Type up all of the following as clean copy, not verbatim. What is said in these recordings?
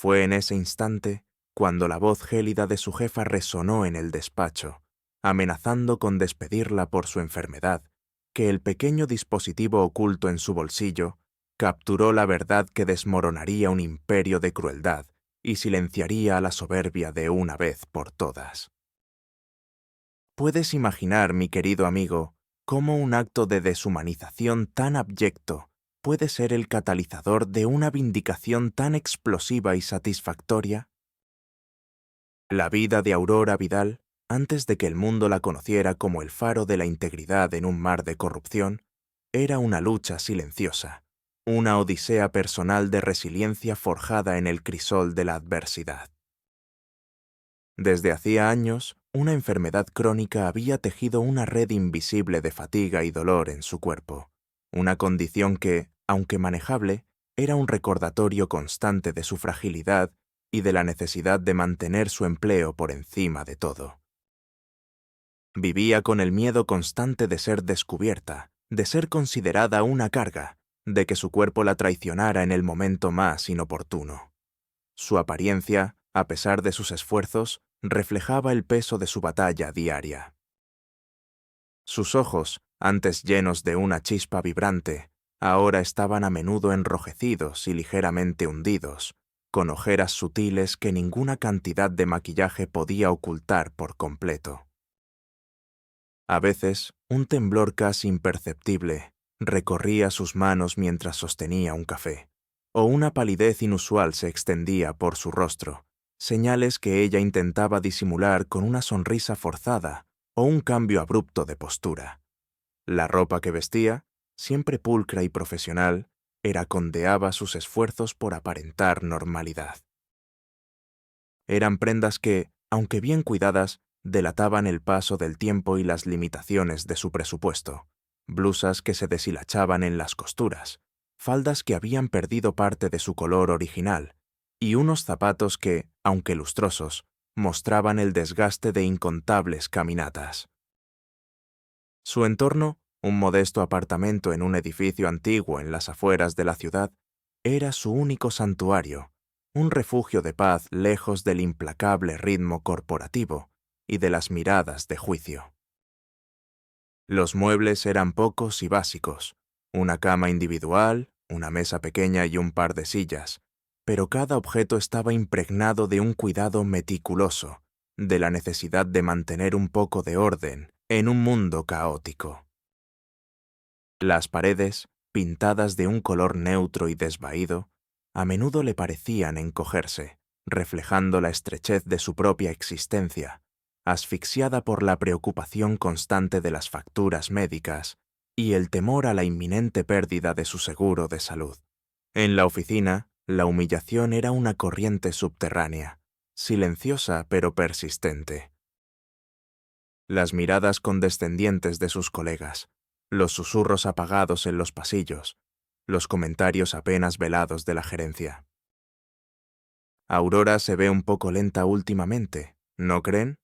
Fue en ese instante cuando la voz gélida de su jefa resonó en el despacho, amenazando con despedirla por su enfermedad, que el pequeño dispositivo oculto en su bolsillo capturó la verdad que desmoronaría un imperio de crueldad y silenciaría a la soberbia de una vez por todas. ¿Puedes imaginar, mi querido amigo, cómo un acto de deshumanización tan abyecto puede ser el catalizador de una vindicación tan explosiva y satisfactoria? La vida de Aurora Vidal, antes de que el mundo la conociera como el faro de la integridad en un mar de corrupción, era una lucha silenciosa, una odisea personal de resiliencia forjada en el crisol de la adversidad. Desde hacía años, una enfermedad crónica había tejido una red invisible de fatiga y dolor en su cuerpo, una condición que, aunque manejable, era un recordatorio constante de su fragilidad y de la necesidad de mantener su empleo por encima de todo. Vivía con el miedo constante de ser descubierta, de ser considerada una carga, de que su cuerpo la traicionara en el momento más inoportuno. Su apariencia, a pesar de sus esfuerzos, reflejaba el peso de su batalla diaria. Sus ojos, antes llenos de una chispa vibrante, ahora estaban a menudo enrojecidos y ligeramente hundidos, con ojeras sutiles que ninguna cantidad de maquillaje podía ocultar por completo. A veces, un temblor casi imperceptible recorría sus manos mientras sostenía un café, o una palidez inusual se extendía por su rostro, señales que ella intentaba disimular con una sonrisa forzada o un cambio abrupto de postura. La ropa que vestía, siempre pulcra y profesional, condeaba sus esfuerzos por aparentar normalidad. Eran prendas que, aunque bien cuidadas, delataban el paso del tiempo y las limitaciones de su presupuesto, blusas que se deshilachaban en las costuras, faldas que habían perdido parte de su color original, y unos zapatos que, aunque lustrosos, mostraban el desgaste de incontables caminatas. Su entorno, un modesto apartamento en un edificio antiguo en las afueras de la ciudad, era su único santuario, un refugio de paz lejos del implacable ritmo corporativo y de las miradas de juicio. Los muebles eran pocos y básicos, una cama individual, una mesa pequeña y un par de sillas, pero cada objeto estaba impregnado de un cuidado meticuloso, de la necesidad de mantener un poco de orden en un mundo caótico. Las paredes, pintadas de un color neutro y desvaído, a menudo le parecían encogerse, reflejando la estrechez de su propia existencia, asfixiada por la preocupación constante de las facturas médicas y el temor a la inminente pérdida de su seguro de salud. En la oficina, la humillación era una corriente subterránea, silenciosa pero persistente. Las miradas condescendientes de sus colegas, los susurros apagados en los pasillos, los comentarios apenas velados de la gerencia. Aurora se ve un poco lenta últimamente, ¿no creen?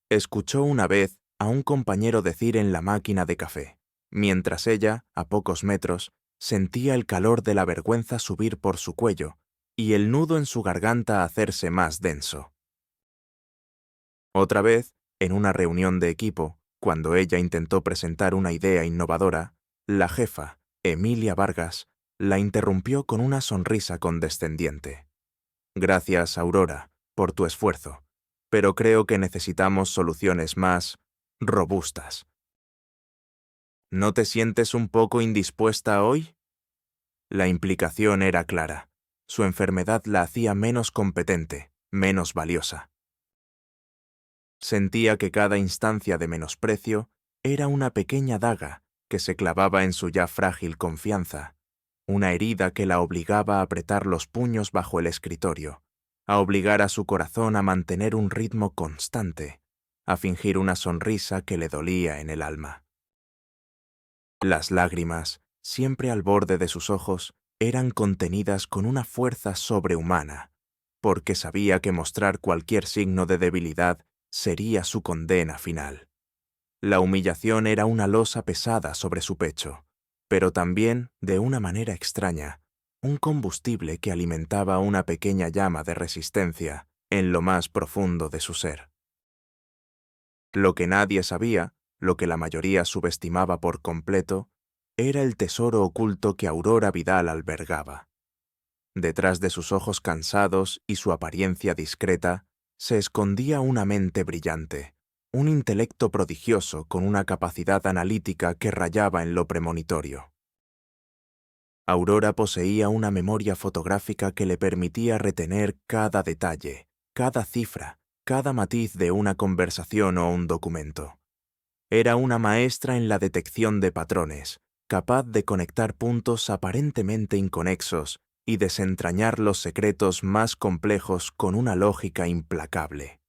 Escuchó una vez a un compañero decir en la máquina de café, mientras ella, a pocos metros, sentía el calor de la vergüenza subir por su cuello y el nudo en su garganta hacerse más denso. Otra vez, en una reunión de equipo, cuando ella intentó presentar una idea innovadora, la jefa, Emilia Vargas, la interrumpió con una sonrisa condescendiente. Gracias, Aurora, por tu esfuerzo, pero creo que necesitamos soluciones más robustas. ¿No te sientes un poco indispuesta hoy? La implicación era clara. Su enfermedad la hacía menos competente, menos valiosa. Sentía que cada instancia de menosprecio era una pequeña daga que se clavaba en su ya frágil confianza, una herida que la obligaba a apretar los puños bajo el escritorio, a obligar a su corazón a mantener un ritmo constante, a fingir una sonrisa que le dolía en el alma. Las lágrimas, siempre al borde de sus ojos, eran contenidas con una fuerza sobrehumana, porque sabía que mostrar cualquier signo de debilidad sería su condena final. La humillación era una losa pesada sobre su pecho, pero también, de una manera extraña, un combustible que alimentaba una pequeña llama de resistencia en lo más profundo de su ser. Lo que nadie sabía, lo que la mayoría subestimaba por completo, era el tesoro oculto que Aurora Vidal albergaba. Detrás de sus ojos cansados y su apariencia discreta, se escondía una mente brillante, un intelecto prodigioso con una capacidad analítica que rayaba en lo premonitorio. Aurora poseía una memoria fotográfica que le permitía retener cada detalle, cada cifra, cada matiz de una conversación o un documento. Era una maestra en la detección de patrones, capaz de conectar puntos aparentemente inconexos y desentrañar los secretos más complejos con una lógica implacable.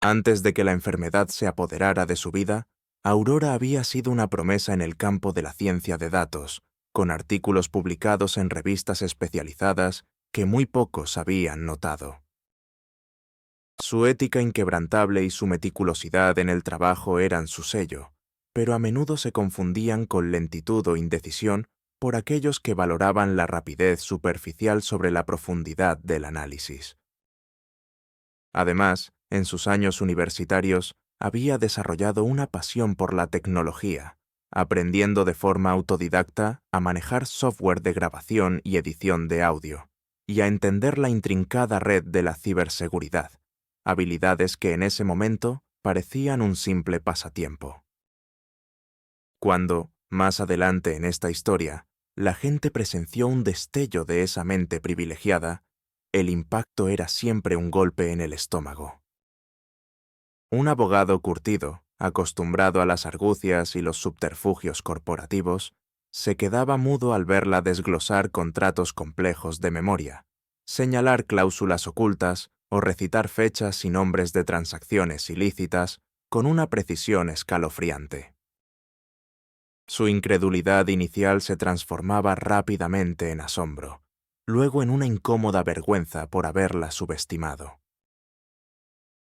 Antes de que la enfermedad se apoderara de su vida, Aurora había sido una promesa en el campo de la ciencia de datos, con artículos publicados en revistas especializadas que muy pocos habían notado. Su ética inquebrantable y su meticulosidad en el trabajo eran su sello, pero a menudo se confundían con lentitud o indecisión por aquellos que valoraban la rapidez superficial sobre la profundidad del análisis. Además, en sus años universitarios, había desarrollado una pasión por la tecnología, aprendiendo de forma autodidacta a manejar software de grabación y edición de audio, y a entender la intrincada red de la ciberseguridad, habilidades que en ese momento parecían un simple pasatiempo. Cuando, más adelante en esta historia, la gente presenció un destello de esa mente privilegiada, el impacto era siempre un golpe en el estómago. Un abogado curtido, acostumbrado a las argucias y los subterfugios corporativos, se quedaba mudo al verla desglosar contratos complejos de memoria, señalar cláusulas ocultas o recitar fechas y nombres de transacciones ilícitas con una precisión escalofriante. Su incredulidad inicial se transformaba rápidamente en asombro, luego en una incómoda vergüenza por haberla subestimado.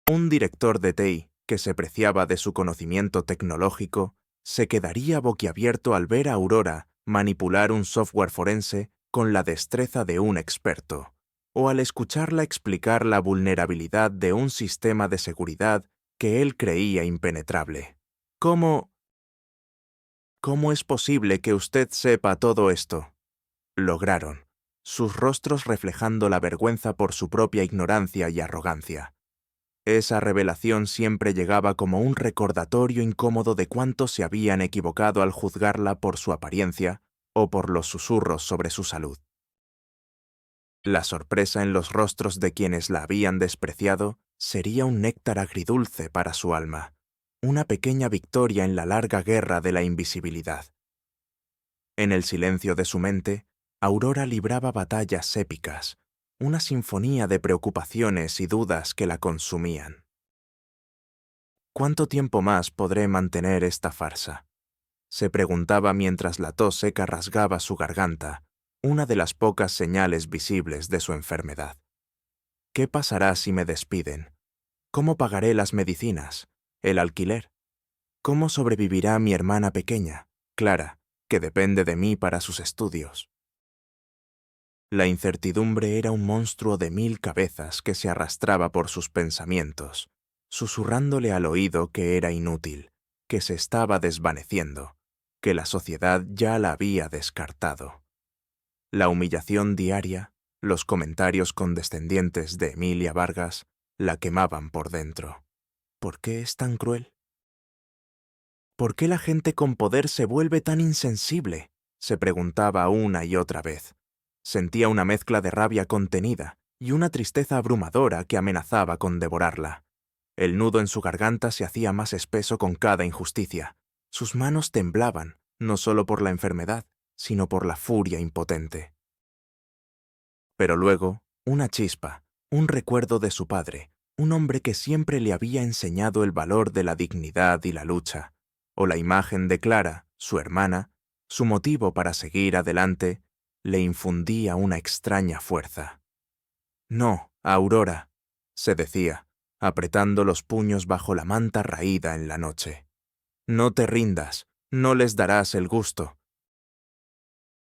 Un director de TI, que se preciaba de su conocimiento tecnológico, se quedaría boquiabierto al ver a Aurora manipular un software forense con la destreza de un experto, o al escucharla explicar la vulnerabilidad de un sistema de seguridad que él creía impenetrable. ¿Cómo es posible que usted sepa todo esto? Lograron, sus rostros reflejando la vergüenza por su propia ignorancia y arrogancia. Esa revelación siempre llegaba como un recordatorio incómodo de cuánto se habían equivocado al juzgarla por su apariencia o por los susurros sobre su salud. La sorpresa en los rostros de quienes la habían despreciado sería un néctar agridulce para su alma, una pequeña victoria en la larga guerra de la invisibilidad. En el silencio de su mente, Aurora libraba batallas épicas, una sinfonía de preocupaciones y dudas que la consumían. ¿Cuánto tiempo más podré mantener esta farsa?, se preguntaba mientras la tos seca rasgaba su garganta, una de las pocas señales visibles de su enfermedad. ¿Qué pasará si me despiden? ¿Cómo pagaré las medicinas? ¿El alquiler? ¿Cómo sobrevivirá mi hermana pequeña, Clara, que depende de mí para sus estudios? La incertidumbre era un monstruo de 1000 cabezas que se arrastraba por sus pensamientos, susurrándole al oído que era inútil, que se estaba desvaneciendo, que la sociedad ya la había descartado. La humillación diaria, los comentarios condescendientes de Emilia Vargas, la quemaban por dentro. ¿Por qué es tan cruel? ¿Por qué la gente con poder se vuelve tan insensible?, se preguntaba una y otra vez. Sentía una mezcla de rabia contenida y una tristeza abrumadora que amenazaba con devorarla. El nudo en su garganta se hacía más espeso con cada injusticia. Sus manos temblaban, no solo por la enfermedad, sino por la furia impotente. Pero luego, una chispa, un recuerdo de su padre, un hombre que siempre le había enseñado el valor de la dignidad y la lucha, o la imagen de Clara, su hermana, su motivo para seguir adelante, le infundía una extraña fuerza. «No, Aurora», se decía, apretando los puños bajo la manta raída en la noche. «No te rindas, no les darás el gusto».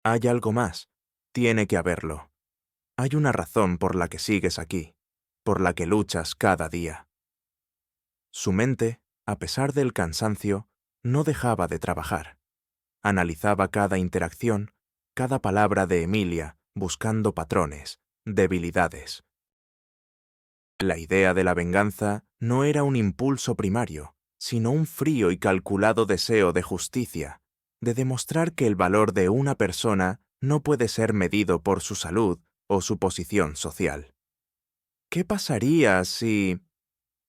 Hay algo más. Tiene que haberlo. Hay una razón por la que sigues aquí, por la que luchas cada día. Su mente, a pesar del cansancio, no dejaba de trabajar. Analizaba cada interacción, cada palabra de Emilia, buscando patrones, debilidades. La idea de la venganza no era un impulso primario, sino un frío y calculado deseo de justicia, de demostrar que el valor de una persona no puede ser medido por su salud o su posición social. ¿Qué pasaría si...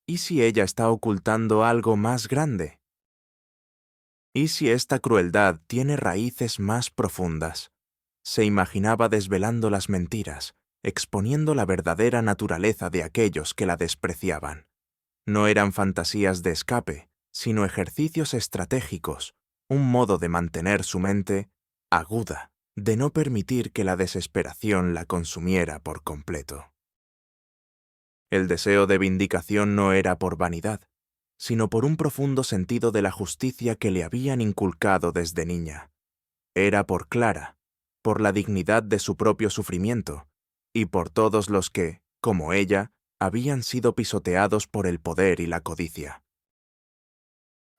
¿Y si ella está ocultando algo más grande? ¿Y si esta crueldad tiene raíces más profundas? Se imaginaba desvelando las mentiras, exponiendo la verdadera naturaleza de aquellos que la despreciaban. No eran fantasías de escape, sino ejercicios estratégicos, un modo de mantener su mente aguda, de no permitir que la desesperación la consumiera por completo. El deseo de vindicación no era por vanidad, sino por un profundo sentido de la justicia que le habían inculcado desde niña. Era por Clara, por la dignidad de su propio sufrimiento, y por todos los que, como ella, habían sido pisoteados por el poder y la codicia.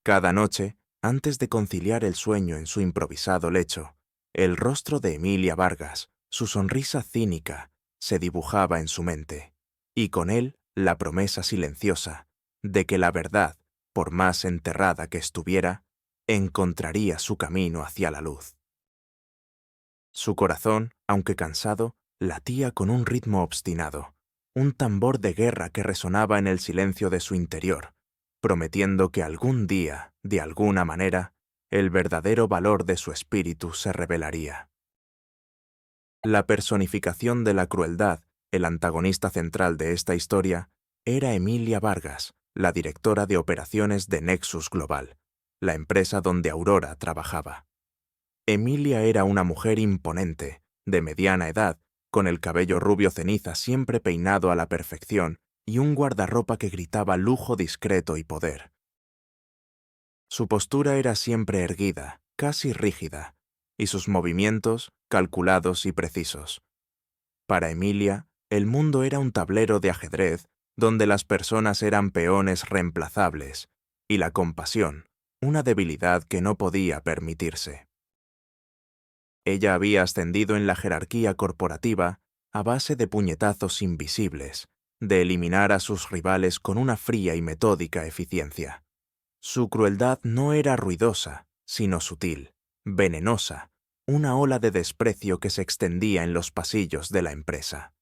Cada noche, antes de conciliar el sueño en su improvisado lecho, el rostro de Emilia Vargas, su sonrisa cínica, se dibujaba en su mente, y con él la promesa silenciosa de que la verdad, por más enterrada que estuviera, encontraría su camino hacia la luz. Su corazón, aunque cansado, latía con un ritmo obstinado, un tambor de guerra que resonaba en el silencio de su interior, prometiendo que algún día, de alguna manera, el verdadero valor de su espíritu se revelaría. La personificación de la crueldad, el antagonista central de esta historia, era Emilia Vargas, la directora de operaciones de Nexus Global, la empresa donde Aurora trabajaba. Emilia era una mujer imponente, de mediana edad, con el cabello rubio ceniza siempre peinado a la perfección y un guardarropa que gritaba lujo discreto y poder. Su postura era siempre erguida, casi rígida, y sus movimientos calculados y precisos. Para Emilia, el mundo era un tablero de ajedrez donde las personas eran peones reemplazables, y la compasión, una debilidad que no podía permitirse. Ella había ascendido en la jerarquía corporativa a base de puñetazos invisibles, de eliminar a sus rivales con una fría y metódica eficiencia. Su crueldad no era ruidosa, sino sutil, venenosa, una ola de desprecio que se extendía en los pasillos de la empresa.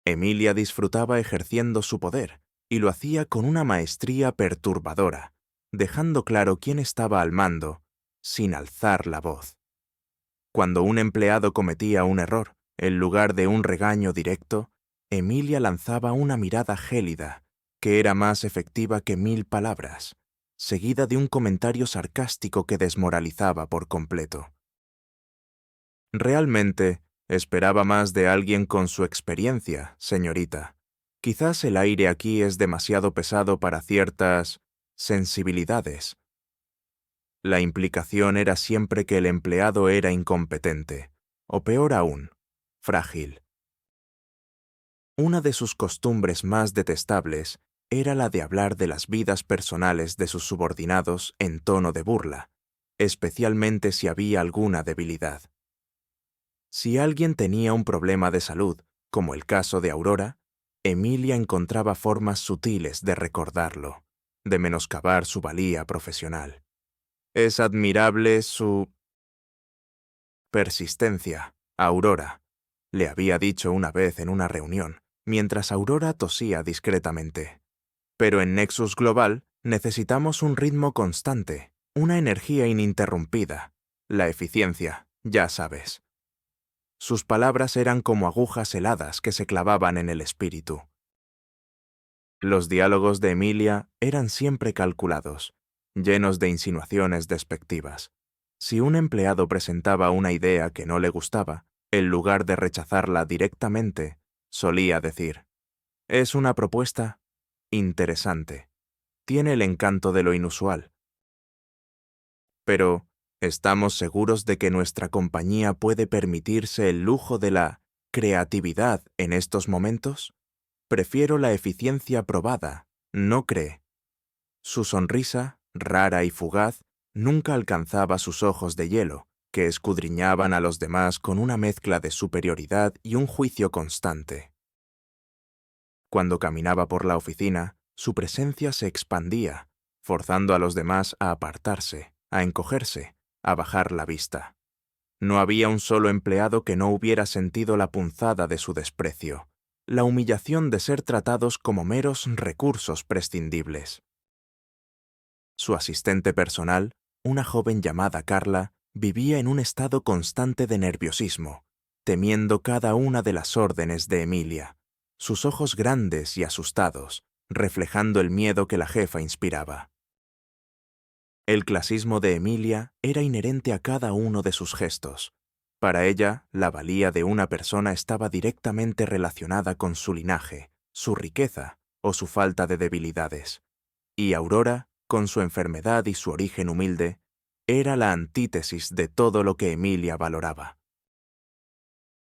Emilia disfrutaba ejerciendo su poder, y lo hacía con una maestría perturbadora, dejando claro quién estaba al mando, sin alzar la voz. Cuando un empleado cometía un error, en lugar de un regaño directo, Emilia lanzaba una mirada gélida, que era más efectiva que 1000 palabras, seguida de un comentario sarcástico que desmoralizaba por completo. Realmente, esperaba más de alguien con su experiencia, señorita. Quizás el aire aquí es demasiado pesado para ciertas sensibilidades. La implicación era siempre que el empleado era incompetente, o peor aún, frágil. Una de sus costumbres más detestables era la de hablar de las vidas personales de sus subordinados en tono de burla, especialmente si había alguna debilidad. Si alguien tenía un problema de salud, como el caso de Aurora, Emilia encontraba formas sutiles de recordarlo, de menoscabar su valía profesional. Es admirable su persistencia, Aurora, le había dicho una vez en una reunión, mientras Aurora tosía discretamente. Pero en Nexus Global necesitamos un ritmo constante, una energía ininterrumpida, la eficiencia, ya sabes. Sus palabras eran como agujas heladas que se clavaban en el espíritu. Los diálogos de Emilia eran siempre calculados, llenos de insinuaciones despectivas. Si un empleado presentaba una idea que no le gustaba, en lugar de rechazarla directamente, solía decir: «Es una propuesta interesante. Tiene el encanto de lo inusual». Pero, ¿Estamos seguros de que nuestra compañía puede permitirse el lujo de la creatividad en estos momentos? Prefiero la eficiencia probada, ¿no cree? Su sonrisa, rara y fugaz, nunca alcanzaba sus ojos de hielo, que escudriñaban a los demás con una mezcla de superioridad y un juicio constante. Cuando caminaba por la oficina, su presencia se expandía, forzando a los demás a apartarse, a encogerse, a bajar la vista. No había un solo empleado que no hubiera sentido la punzada de su desprecio, la humillación de ser tratados como meros recursos prescindibles. Su asistente personal, una joven llamada Carla, vivía en un estado constante de nerviosismo, temiendo cada una de las órdenes de Emilia, sus ojos grandes y asustados, reflejando el miedo que la jefa inspiraba. El clasismo de Emilia era inherente a cada uno de sus gestos. Para ella, la valía de una persona estaba directamente relacionada con su linaje, su riqueza o su falta de debilidades. Y Aurora, con su enfermedad y su origen humilde, era la antítesis de todo lo que Emilia valoraba.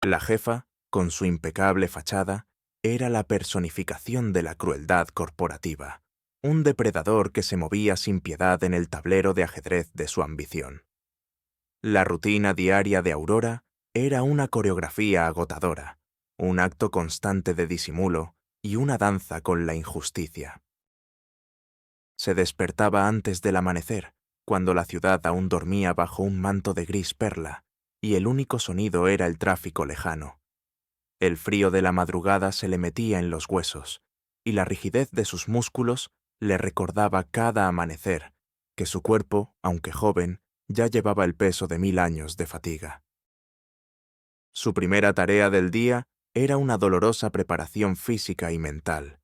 La jefa, con su impecable fachada, era la personificación de la crueldad corporativa, un depredador que se movía sin piedad en el tablero de ajedrez de su ambición. La rutina diaria de Aurora era una coreografía agotadora, un acto constante de disimulo y una danza con la injusticia. Se despertaba antes del amanecer, cuando la ciudad aún dormía bajo un manto de gris perla, y el único sonido era el tráfico lejano. El frío de la madrugada se le metía en los huesos, y la rigidez de sus músculos le recordaba cada amanecer que su cuerpo, aunque joven, ya llevaba el peso de 1000 años de fatiga. Su primera tarea del día era una dolorosa preparación física y mental.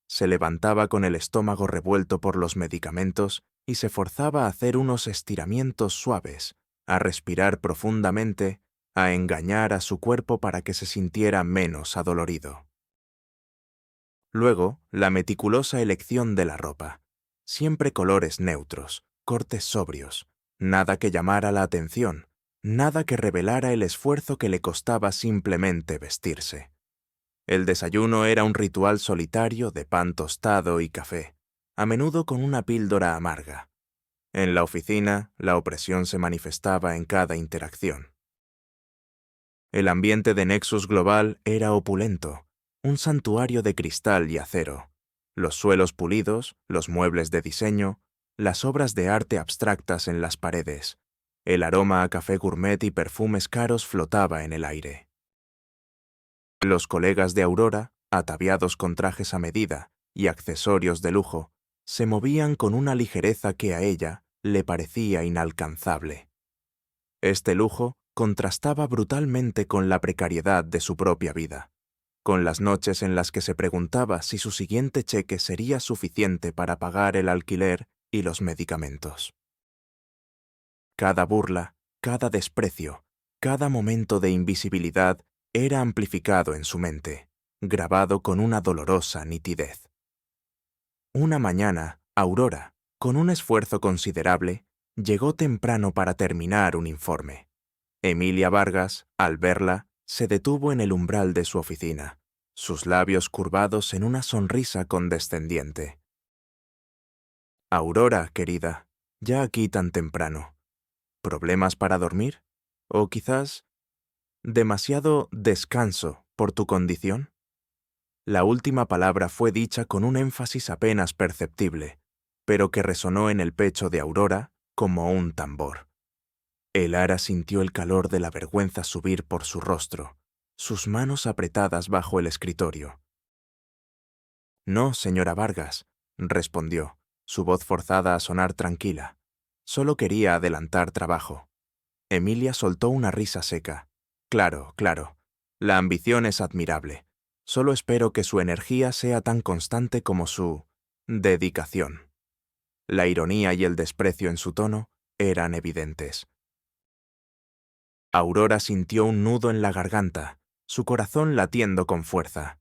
Se levantaba con el estómago revuelto por los medicamentos y se forzaba a hacer unos estiramientos suaves, a respirar profundamente, a engañar a su cuerpo para que se sintiera menos adolorido. Luego, la meticulosa elección de la ropa. Siempre colores neutros, cortes sobrios, nada que llamara la atención, nada que revelara el esfuerzo que le costaba simplemente vestirse. El desayuno era un ritual solitario de pan tostado y café, a menudo con una píldora amarga. En la oficina, la opresión se manifestaba en cada interacción. El ambiente de Nexus Global era opulento, un santuario de cristal y acero. Los suelos pulidos, los muebles de diseño, las obras de arte abstractas en las paredes. El aroma a café gourmet y perfumes caros flotaba en el aire. Los colegas de Aurora, ataviados con trajes a medida y accesorios de lujo, se movían con una ligereza que a ella le parecía inalcanzable. Este lujo contrastaba brutalmente con la precariedad de su propia vida, con las noches en las que se preguntaba si su siguiente cheque sería suficiente para pagar el alquiler y los medicamentos. Cada burla, cada desprecio, cada momento de invisibilidad era amplificado en su mente, grabado con una dolorosa nitidez. Una mañana, Aurora, con un esfuerzo considerable, llegó temprano para terminar un informe. Emilia Vargas, al verla, se detuvo en el umbral de su oficina, sus labios curvados en una sonrisa condescendiente. «Aurora, querida, ya aquí tan temprano. ¿Problemas para dormir? ¿O quizás demasiado descanso por tu condición?» La última palabra fue dicha con un énfasis apenas perceptible, pero que resonó en el pecho de Aurora como un tambor. Elara sintió el calor de la vergüenza subir por su rostro, sus manos apretadas bajo el escritorio. «No, señora Vargas», respondió, su voz forzada a sonar tranquila. «Solo quería adelantar trabajo». Emilia soltó una risa seca. «Claro, claro. La ambición es admirable. Solo espero que su energía sea tan constante como su dedicación». La ironía y el desprecio en su tono eran evidentes. Aurora sintió un nudo en la garganta, su corazón latiendo con fuerza.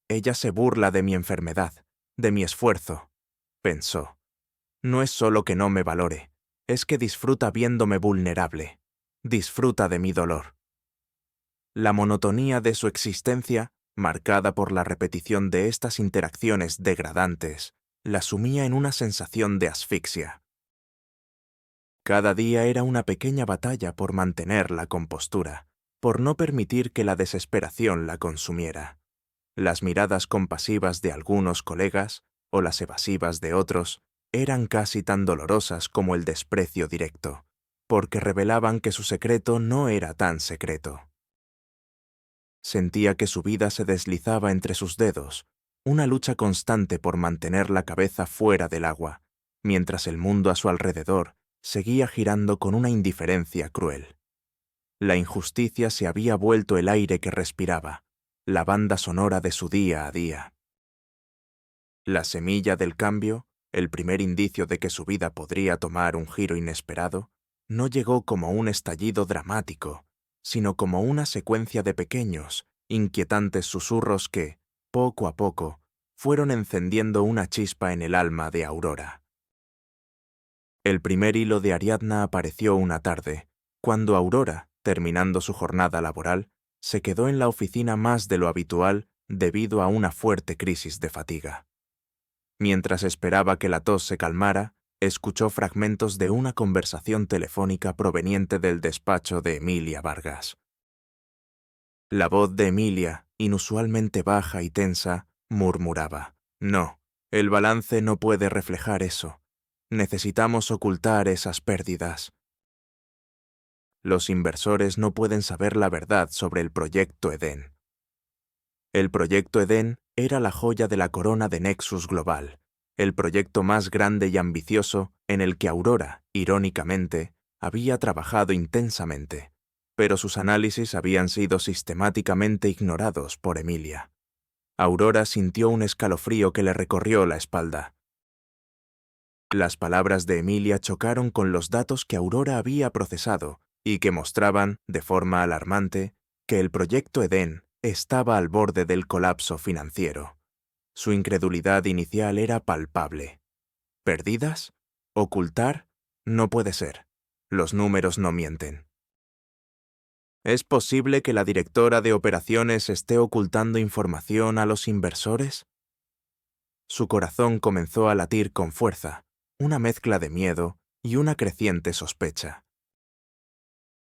«Ella se burla de mi enfermedad, de mi esfuerzo», pensó. «No es solo que no me valore, es que disfruta viéndome vulnerable, disfruta de mi dolor. La monotonía de su existencia, marcada por la repetición de estas interacciones degradantes, la sumía en una sensación de asfixia. Cada día era una pequeña batalla por mantener la compostura, por no permitir que la desesperación la consumiera. Las miradas compasivas de algunos colegas, o las evasivas de otros, eran casi tan dolorosas como el desprecio directo, porque revelaban que su secreto no era tan secreto. Sentía que su vida se deslizaba entre sus dedos, una lucha constante por mantener la cabeza fuera del agua, mientras el mundo a su alrededor seguía girando con una indiferencia cruel. La injusticia se había vuelto el aire que respiraba, la banda sonora de su día a día. La semilla del cambio, el primer indicio de que su vida podría tomar un giro inesperado, no llegó como un estallido dramático, sino como una secuencia de pequeños, inquietantes susurros que, poco a poco, fueron encendiendo una chispa en el alma de Aurora. El primer hilo de Ariadna apareció una tarde, cuando Aurora, terminando su jornada laboral, se quedó en la oficina más de lo habitual debido a una fuerte crisis de fatiga. Mientras esperaba que la tos se calmara, escuchó fragmentos de una conversación telefónica proveniente del despacho de Emilia Vargas. La voz de Emilia, inusualmente baja y tensa, murmuraba: «No, el balance no puede reflejar eso. Necesitamos ocultar esas pérdidas. Los inversores no pueden saber la verdad sobre el proyecto Edén». El proyecto Edén era la joya de la corona de Nexus Global, el proyecto más grande y ambicioso en el que Aurora, irónicamente, había trabajado intensamente, pero sus análisis habían sido sistemáticamente ignorados por Emilia. Aurora sintió un escalofrío que le recorrió la espalda. Las palabras de Emilia chocaron con los datos que Aurora había procesado y que mostraban, de forma alarmante, que el proyecto Edén estaba al borde del colapso financiero. Su incredulidad inicial era palpable. ¿Perdidas? ¿Ocultar? No puede ser. Los números no mienten. ¿Es posible que la directora de operaciones esté ocultando información a los inversores? Su corazón comenzó a latir con fuerza, una mezcla de miedo y una creciente sospecha.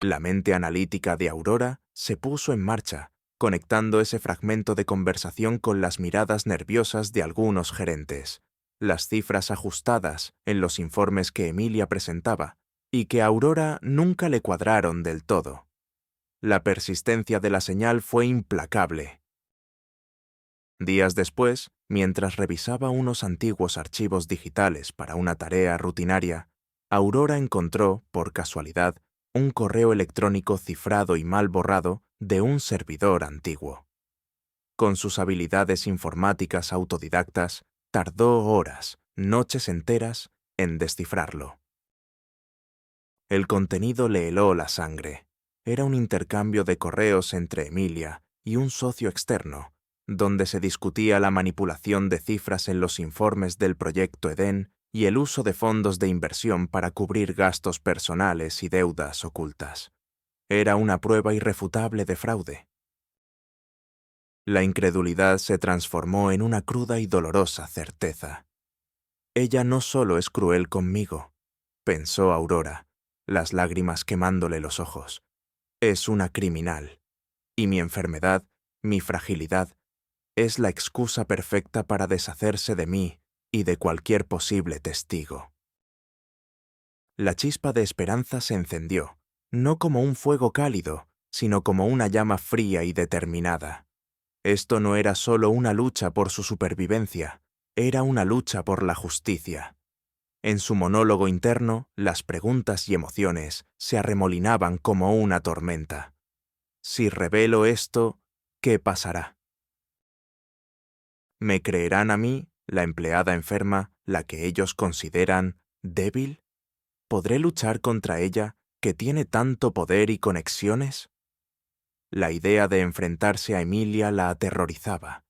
La mente analítica de Aurora se puso en marcha, conectando ese fragmento de conversación con las miradas nerviosas de algunos gerentes, las cifras ajustadas en los informes que Emilia presentaba y que a Aurora nunca le cuadraron del todo. La persistencia de la señal fue implacable. Días después, mientras revisaba unos antiguos archivos digitales para una tarea rutinaria, Aurora encontró, por casualidad, un correo electrónico cifrado y mal borrado de un servidor antiguo. Con sus habilidades informáticas autodidactas, tardó horas, noches enteras, en descifrarlo. El contenido le heló la sangre. Era un intercambio de correos entre Emilia y un socio externo, donde se discutía la manipulación de cifras en los informes del proyecto Edén y el uso de fondos de inversión para cubrir gastos personales y deudas ocultas. Era una prueba irrefutable de fraude. La incredulidad se transformó en una cruda y dolorosa certeza. Ella no solo es cruel conmigo, pensó Aurora, las lágrimas quemándole los ojos. Es una criminal. Y mi enfermedad, mi fragilidad, es la excusa perfecta para deshacerse de mí y de cualquier posible testigo. La chispa de esperanza se encendió, no como un fuego cálido, sino como una llama fría y determinada. Esto no era solo una lucha por su supervivencia, era una lucha por la justicia. En su monólogo interno, las preguntas y emociones se arremolinaban como una tormenta. Si revelo esto, ¿qué pasará? ¿Me creerán a mí, la empleada enferma, la que ellos consideran débil? ¿Podré luchar contra ella, que tiene tanto poder y conexiones? La idea de enfrentarse a Emilia la aterrorizaba.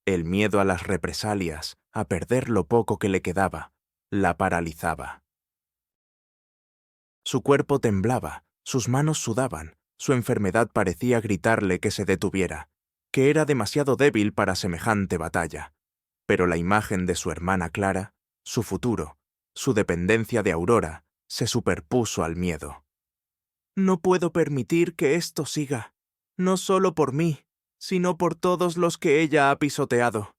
El miedo a las represalias, a perder lo poco que le quedaba, la paralizaba. Su cuerpo temblaba, sus manos sudaban, su enfermedad parecía gritarle que se detuviera, que era demasiado débil para semejante batalla. Pero la imagen de su hermana Clara, su futuro, su dependencia de Aurora, se superpuso al miedo. No puedo permitir que esto siga, no solo por mí, sino por todos los que ella ha pisoteado.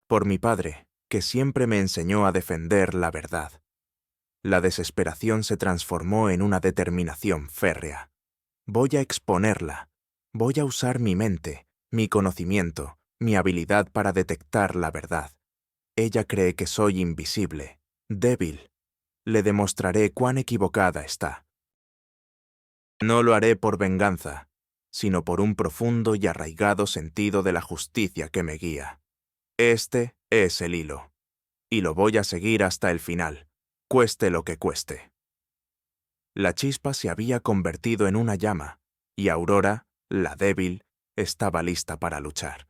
Por mi padre, que siempre me enseñó a defender la verdad. La desesperación se transformó en una determinación férrea. Voy a exponerla. Voy a usar mi mente, mi conocimiento, mi habilidad para detectar la verdad. Ella cree que soy invisible, débil. Le demostraré cuán equivocada está. No lo haré por venganza, sino por un profundo y arraigado sentido de la justicia que me guía. Este es el hilo, y lo voy a seguir hasta el final, cueste lo que cueste. La chispa se había convertido en una llama, y Aurora, la débil, estaba lista para luchar.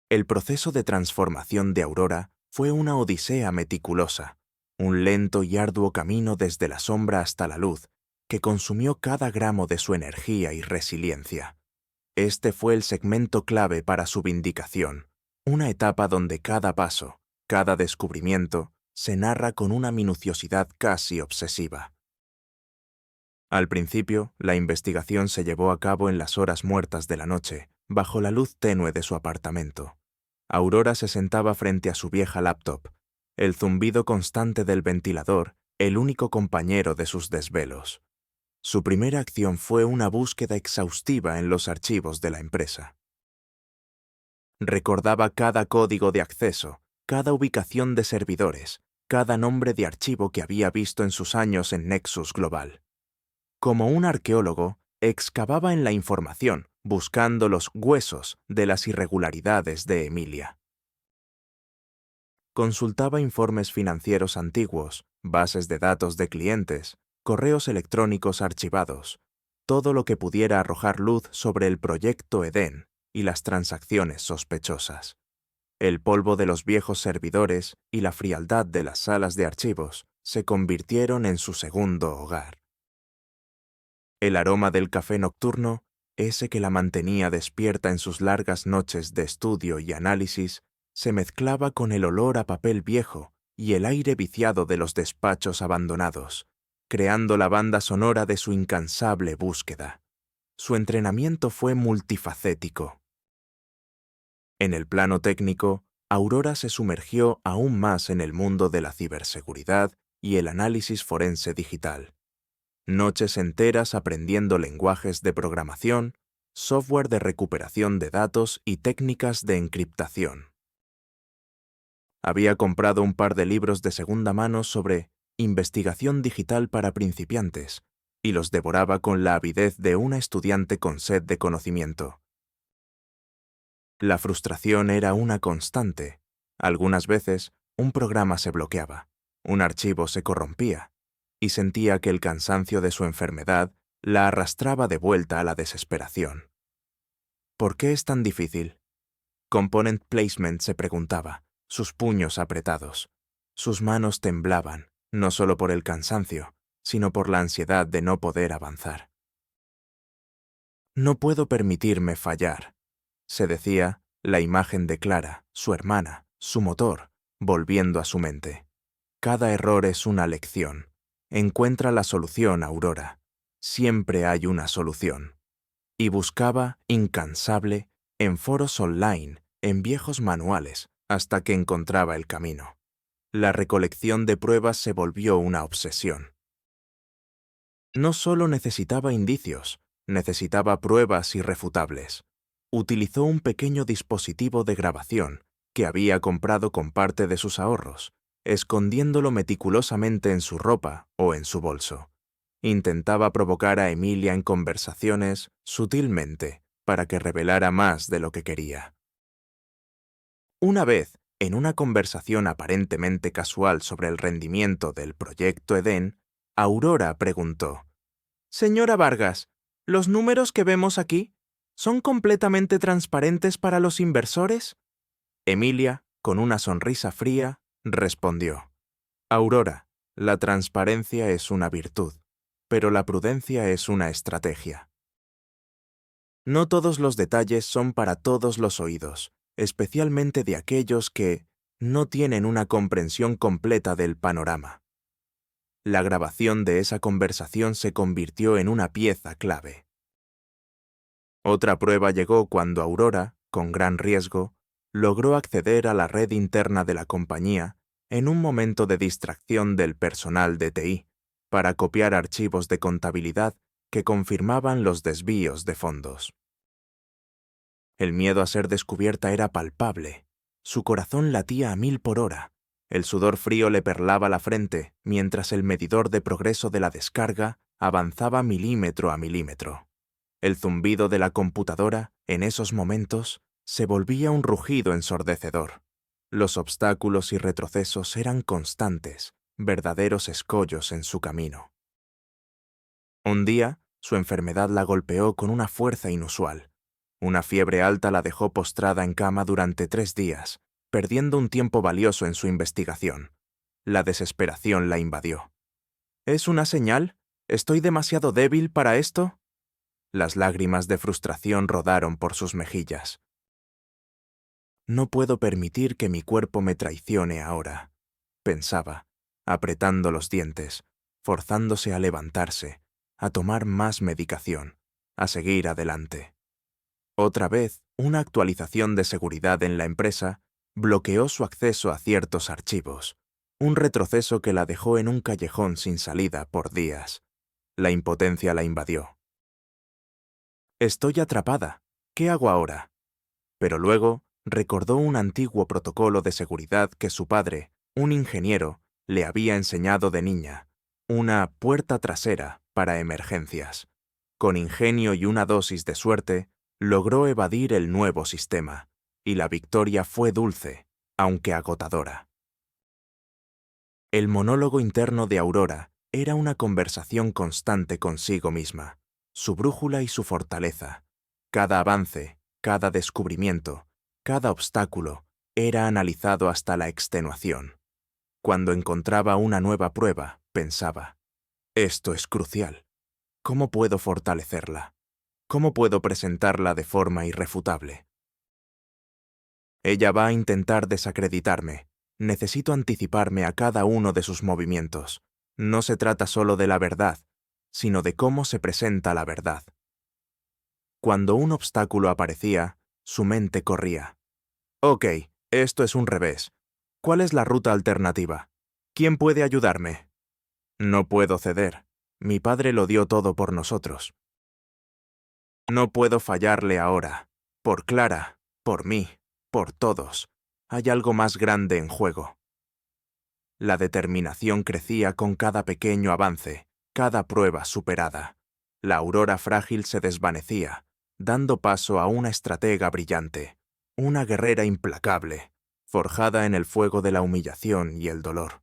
El proceso de transformación de Aurora fue una odisea meticulosa, un lento y arduo camino desde la sombra hasta la luz, que consumió cada gramo de su energía y resiliencia. Este fue el segmento clave para su vindicación, una etapa donde cada paso, cada descubrimiento, se narra con una minuciosidad casi obsesiva. Al principio, la investigación se llevó a cabo en las horas muertas de la noche, bajo la luz tenue de su apartamento. Aurora se sentaba frente a su vieja laptop, el zumbido constante del ventilador, el único compañero de sus desvelos. Su primera acción fue una búsqueda exhaustiva en los archivos de la empresa. Recordaba cada código de acceso, cada ubicación de servidores, cada nombre de archivo que había visto en sus años en Nexus Global. Como un arqueólogo, excavaba en la información, buscando los huesos de las irregularidades de Emilia. Consultaba informes financieros antiguos, bases de datos de clientes, correos electrónicos archivados, todo lo que pudiera arrojar luz sobre el proyecto Edén y las transacciones sospechosas. El polvo de los viejos servidores y la frialdad de las salas de archivos se convirtieron en su segundo hogar. El aroma del café nocturno, ese que la mantenía despierta en sus largas noches de estudio y análisis, se mezclaba con el olor a papel viejo y el aire viciado de los despachos abandonados, creando la banda sonora de su incansable búsqueda. Su entrenamiento fue multifacético. En el plano técnico, Aurora se sumergió aún más en el mundo de la ciberseguridad y el análisis forense digital. Noches enteras aprendiendo lenguajes de programación, software de recuperación de datos y técnicas de encriptación. Había comprado un par de libros de segunda mano sobre investigación digital para principiantes y los devoraba con la avidez de una estudiante con sed de conocimiento. La frustración era una constante. Algunas veces, un programa se bloqueaba, un archivo se corrompía, y sentía que el cansancio de su enfermedad la arrastraba de vuelta a la desesperación. ¿Por qué es tan difícil? Component Placement se preguntaba, sus puños apretados. Sus manos temblaban, no solo por el cansancio, sino por la ansiedad de no poder avanzar. No puedo permitirme fallar, se decía, la imagen de Clara, su hermana, su motor, volviendo a su mente. Cada error es una lección. Encuentra la solución, Aurora. Siempre hay una solución. Y buscaba, incansable, en foros online, en viejos manuales, hasta que encontraba el camino. La recolección de pruebas se volvió una obsesión. No solo necesitaba indicios, necesitaba pruebas irrefutables. Utilizó un pequeño dispositivo de grabación que había comprado con parte de sus ahorros, escondiéndolo meticulosamente en su ropa o en su bolso. Intentaba provocar a Emilia en conversaciones, sutilmente, para que revelara más de lo que quería. Una vez, en una conversación aparentemente casual sobre el rendimiento del proyecto Edén, Aurora preguntó: «Señora Vargas, ¿los números que vemos aquí son completamente transparentes para los inversores?» Emilia, con una sonrisa fría, respondió: «Aurora, La transparencia es una virtud, pero la prudencia es una estrategia. No todos los detalles son para todos los oídos, especialmente de aquellos que no tienen una comprensión completa del panorama. La grabación de esa conversación se convirtió en una pieza clave. Otra prueba llegó cuando Aurora, con gran riesgo, logró acceder a la red interna de la compañía en un momento de distracción del personal de TI para copiar archivos de contabilidad que confirmaban los desvíos de fondos. El miedo a ser descubierta era palpable. Su corazón latía a 1000 por hora. El sudor frío le perlaba la frente mientras el medidor de progreso de la descarga avanzaba milímetro a milímetro. El zumbido de la computadora, en esos momentos, se volvía un rugido ensordecedor. Los obstáculos y retrocesos eran constantes, verdaderos escollos en su camino. Un día, su enfermedad la golpeó con una fuerza inusual. Una fiebre alta la dejó postrada en cama durante 3 días, perdiendo un tiempo valioso en su investigación. La desesperación la invadió. ¿Es una señal? ¿Estoy demasiado débil para esto? Las lágrimas de frustración rodaron por sus mejillas. No puedo permitir que mi cuerpo me traicione ahora, pensaba, apretando los dientes, forzándose a levantarse, a tomar más medicación, a seguir adelante. Otra vez, una actualización de seguridad en la empresa bloqueó su acceso a ciertos archivos, un retroceso que la dejó en un callejón sin salida por días. La impotencia la invadió. Estoy atrapada. ¿Qué hago ahora? Pero luego recordó un antiguo protocolo de seguridad que su padre, un ingeniero, le había enseñado de niña, una puerta trasera para emergencias. Con ingenio y una dosis de suerte, logró evadir el nuevo sistema, y la victoria fue dulce, aunque agotadora. El monólogo interno de Aurora era una conversación constante consigo misma, su brújula y su fortaleza. Cada avance, cada descubrimiento, cada obstáculo era analizado hasta la extenuación. Cuando encontraba una nueva prueba, pensaba, esto es crucial. ¿Cómo puedo fortalecerla? ¿Cómo puedo presentarla de forma irrefutable? Ella va a intentar desacreditarme. Necesito anticiparme a cada uno de sus movimientos. No se trata solo de la verdad, sino de cómo se presenta la verdad. Cuando un obstáculo aparecía, su mente corría. Ok, esto es un revés. ¿Cuál es la ruta alternativa? ¿Quién puede ayudarme? No puedo ceder. Mi padre lo dio todo por nosotros. No puedo fallarle ahora. Por Clara, por mí, por todos. Hay algo más grande en juego. La determinación crecía con cada pequeño avance, cada prueba superada. La aurora frágil se desvanecía, dando paso a una estratega brillante, una guerrera implacable, forjada en el fuego de la humillación y el dolor.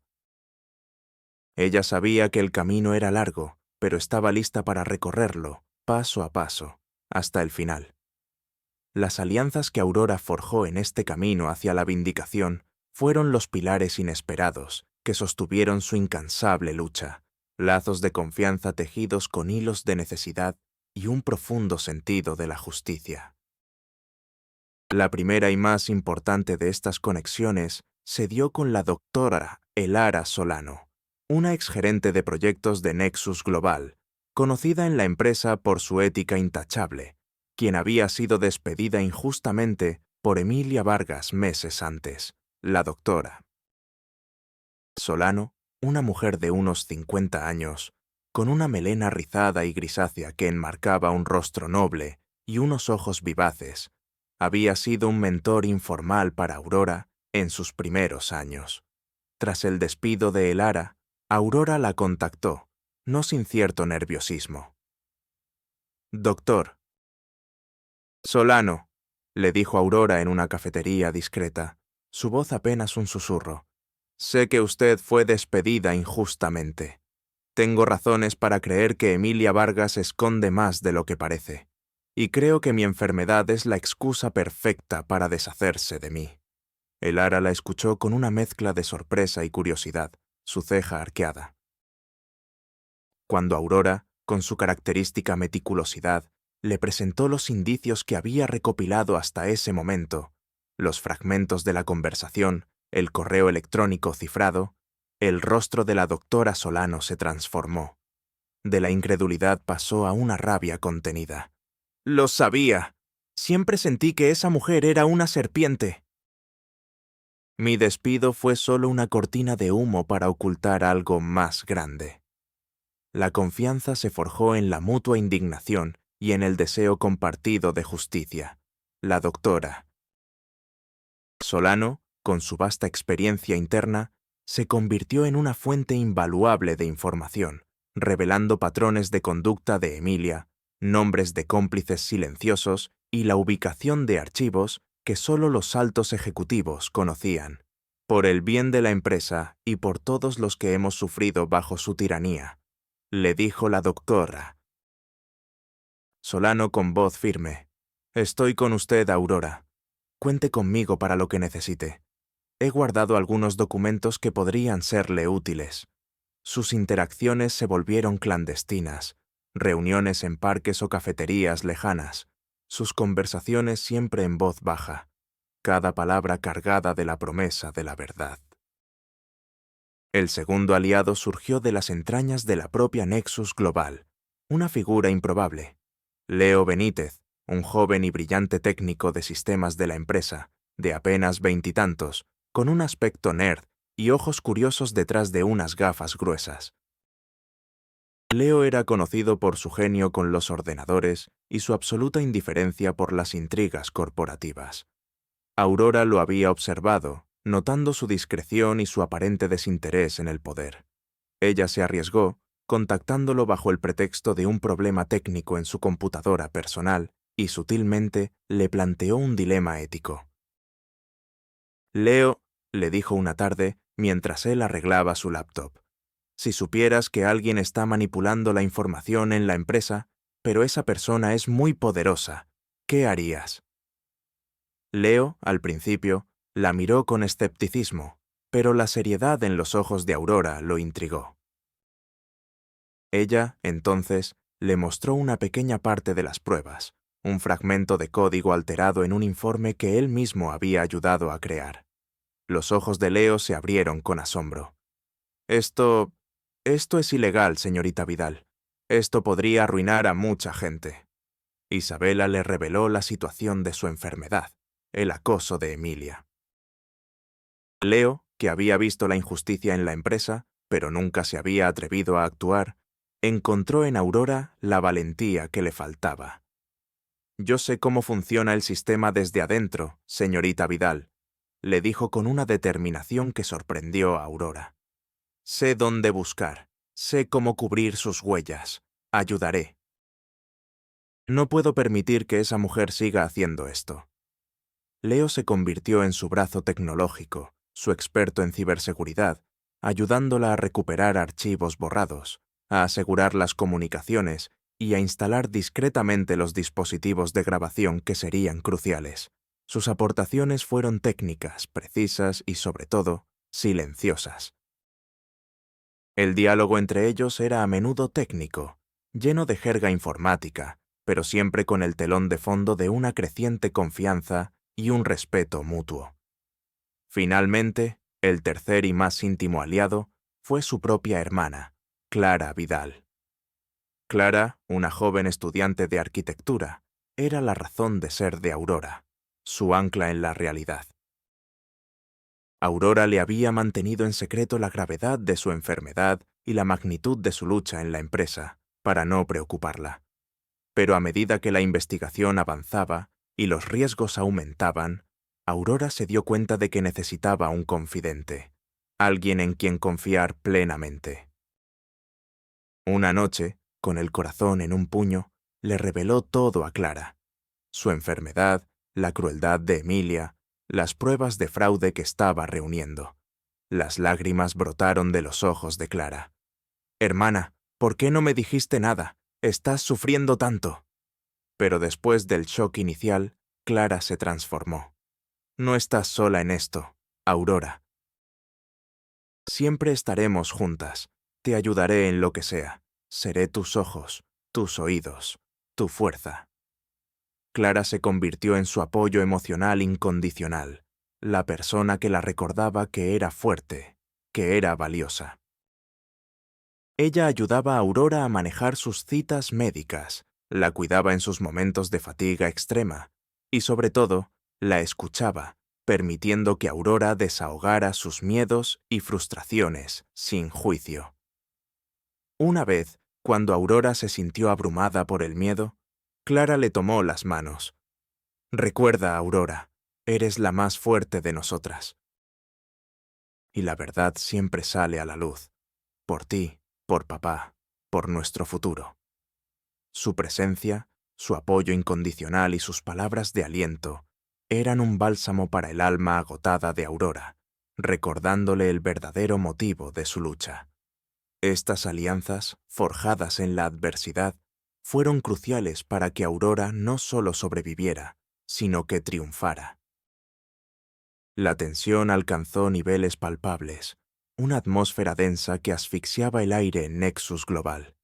Ella sabía que el camino era largo, pero estaba lista para recorrerlo, paso a paso, hasta el final. Las alianzas que Aurora forjó en este camino hacia la vindicación fueron los pilares inesperados que sostuvieron su incansable lucha, lazos de confianza tejidos con hilos de necesidad y un profundo sentido de la justicia. La primera y más importante de estas conexiones se dio con la doctora Elara Solano, una exgerente de proyectos de Nexus Global, conocida en la empresa por su ética intachable, quien había sido despedida injustamente por Emilia Vargas meses antes, la doctora. Solano, una mujer de unos 50 años, con una melena rizada y grisácea que enmarcaba un rostro noble y unos ojos vivaces, había sido un mentor informal para Aurora en sus primeros años. Tras el despido de Elara, Aurora la contactó, no sin cierto nerviosismo. «Doctor». «Solano», le dijo Aurora en una cafetería discreta, su voz apenas un susurro. «Sé que usted fue despedida injustamente. Tengo razones para creer que Emilia Vargas esconde más de lo que parece, y creo que mi enfermedad es la excusa perfecta para deshacerse de mí». Elara la escuchó con una mezcla de sorpresa y curiosidad, su ceja arqueada. Cuando Aurora, con su característica meticulosidad, le presentó los indicios que había recopilado hasta ese momento, los fragmentos de la conversación, el correo electrónico cifrado, el rostro de la doctora Solano se transformó. De la incredulidad pasó a una rabia contenida. ¡Lo sabía! Siempre sentí que esa mujer era una serpiente. Mi despido fue solo una cortina de humo para ocultar algo más grande. La confianza se forjó en la mutua indignación y en el deseo compartido de justicia. La doctora Solano, con su vasta experiencia interna, se convirtió en una fuente invaluable de información, revelando patrones de conducta de Emilia, nombres de cómplices silenciosos y la ubicación de archivos que solo los altos ejecutivos conocían. Por el bien de la empresa y por todos los que hemos sufrido bajo su tiranía, le dijo la doctora. Solano con voz firme. Estoy con usted, Aurora. Cuente conmigo para lo que necesite. He guardado algunos documentos que podrían serle útiles. Sus interacciones se volvieron clandestinas, reuniones en parques o cafeterías lejanas, sus conversaciones siempre en voz baja, cada palabra cargada de la promesa de la verdad. El segundo aliado surgió de las entrañas de la propia Nexus Global, una figura improbable. Leo Benítez, un joven y brillante técnico de sistemas de la empresa, de apenas veintitantos, con un aspecto nerd y ojos curiosos detrás de unas gafas gruesas. Leo era conocido por su genio con los ordenadores y su absoluta indiferencia por las intrigas corporativas. Aurora lo había observado, notando su discreción y su aparente desinterés en el poder. Ella se arriesgó, contactándolo bajo el pretexto de un problema técnico en su computadora personal, y sutilmente le planteó un dilema ético. Leo, le dijo una tarde, mientras él arreglaba su laptop. Si supieras que alguien está manipulando la información en la empresa, pero esa persona es muy poderosa, ¿qué harías? Leo, al principio, la miró con escepticismo, pero la seriedad en los ojos de Aurora lo intrigó. Ella, entonces, le mostró una pequeña parte de las pruebas, un fragmento de código alterado en un informe que él mismo había ayudado a crear. Los ojos de Leo se abrieron con asombro. Esto es ilegal, señorita Vidal. Esto podría arruinar a mucha gente. Isabela le reveló la situación de su enfermedad, el acoso de Emilia. Leo, que había visto la injusticia en la empresa, pero nunca se había atrevido a actuar, encontró en Aurora la valentía que le faltaba. Yo sé cómo funciona el sistema desde adentro, señorita Vidal, le dijo con una determinación que sorprendió a Aurora. Sé dónde buscar, sé cómo cubrir sus huellas, ayudaré. No puedo permitir que esa mujer siga haciendo esto. Leo se convirtió en su brazo tecnológico, su experto en ciberseguridad, ayudándola a recuperar archivos borrados, a asegurar las comunicaciones y a instalar discretamente los dispositivos de grabación que serían cruciales. Sus aportaciones fueron técnicas, precisas y, sobre todo, silenciosas. El diálogo entre ellos era a menudo técnico, lleno de jerga informática, pero siempre con el telón de fondo de una creciente confianza y un respeto mutuo. Finalmente, el tercer y más íntimo aliado fue su propia hermana, Clara Vidal. Clara, una joven estudiante de arquitectura, era la razón de ser de Aurora, su ancla en la realidad. Aurora le había mantenido en secreto la gravedad de su enfermedad y la magnitud de su lucha en la empresa, para no preocuparla. Pero a medida que la investigación avanzaba y los riesgos aumentaban, Aurora se dio cuenta de que necesitaba un confidente, alguien en quien confiar plenamente. Una noche, con el corazón en un puño, le reveló todo a Clara: su enfermedad, la crueldad de Emilia, las pruebas de fraude que estaba reuniendo. Las lágrimas brotaron de los ojos de Clara. «Hermana, ¿por qué no me dijiste nada? Estás sufriendo tanto». Pero después del shock inicial, Clara se transformó. «No estás sola en esto, Aurora. Siempre estaremos juntas. Te ayudaré en lo que sea. Seré tus ojos, tus oídos, tu fuerza. Clara se convirtió en su apoyo emocional incondicional, la persona que la recordaba que era fuerte, que era valiosa. Ella ayudaba a Aurora a manejar sus citas médicas, la cuidaba en sus momentos de fatiga extrema y, sobre todo, la escuchaba, permitiendo que Aurora desahogara sus miedos y frustraciones sin juicio. Una vez, cuando Aurora se sintió abrumada por el miedo, Clara le tomó las manos. «Recuerda, Aurora, eres la más fuerte de nosotras. Y la verdad siempre sale a la luz, por ti, por papá, por nuestro futuro». Su presencia, su apoyo incondicional y sus palabras de aliento eran un bálsamo para el alma agotada de Aurora, recordándole el verdadero motivo de su lucha. Estas alianzas, forjadas en la adversidad, fueron cruciales para que Aurora no solo sobreviviera, sino que triunfara. La tensión alcanzó niveles palpables, una atmósfera densa que asfixiaba el aire en Nexus Global.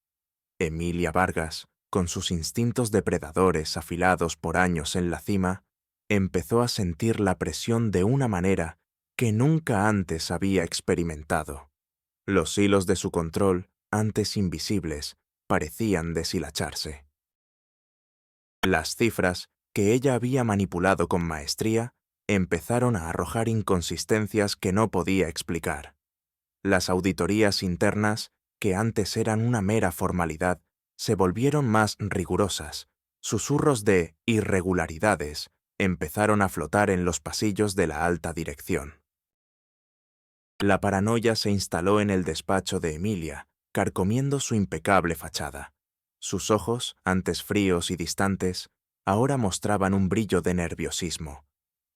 Emilia Vargas, con sus instintos depredadores afilados por años en la cima, empezó a sentir la presión de una manera que nunca antes había experimentado. Los hilos de su control, antes invisibles, parecían deshilacharse. Las cifras, que ella había manipulado con maestría, empezaron a arrojar inconsistencias que no podía explicar. Las auditorías internas, que antes eran una mera formalidad, se volvieron más rigurosas. Susurros de irregularidades empezaron a flotar en los pasillos de la alta dirección. La paranoia se instaló en el despacho de Emilia, carcomiendo su impecable fachada. Sus ojos, antes fríos y distantes, ahora mostraban un brillo de nerviosismo.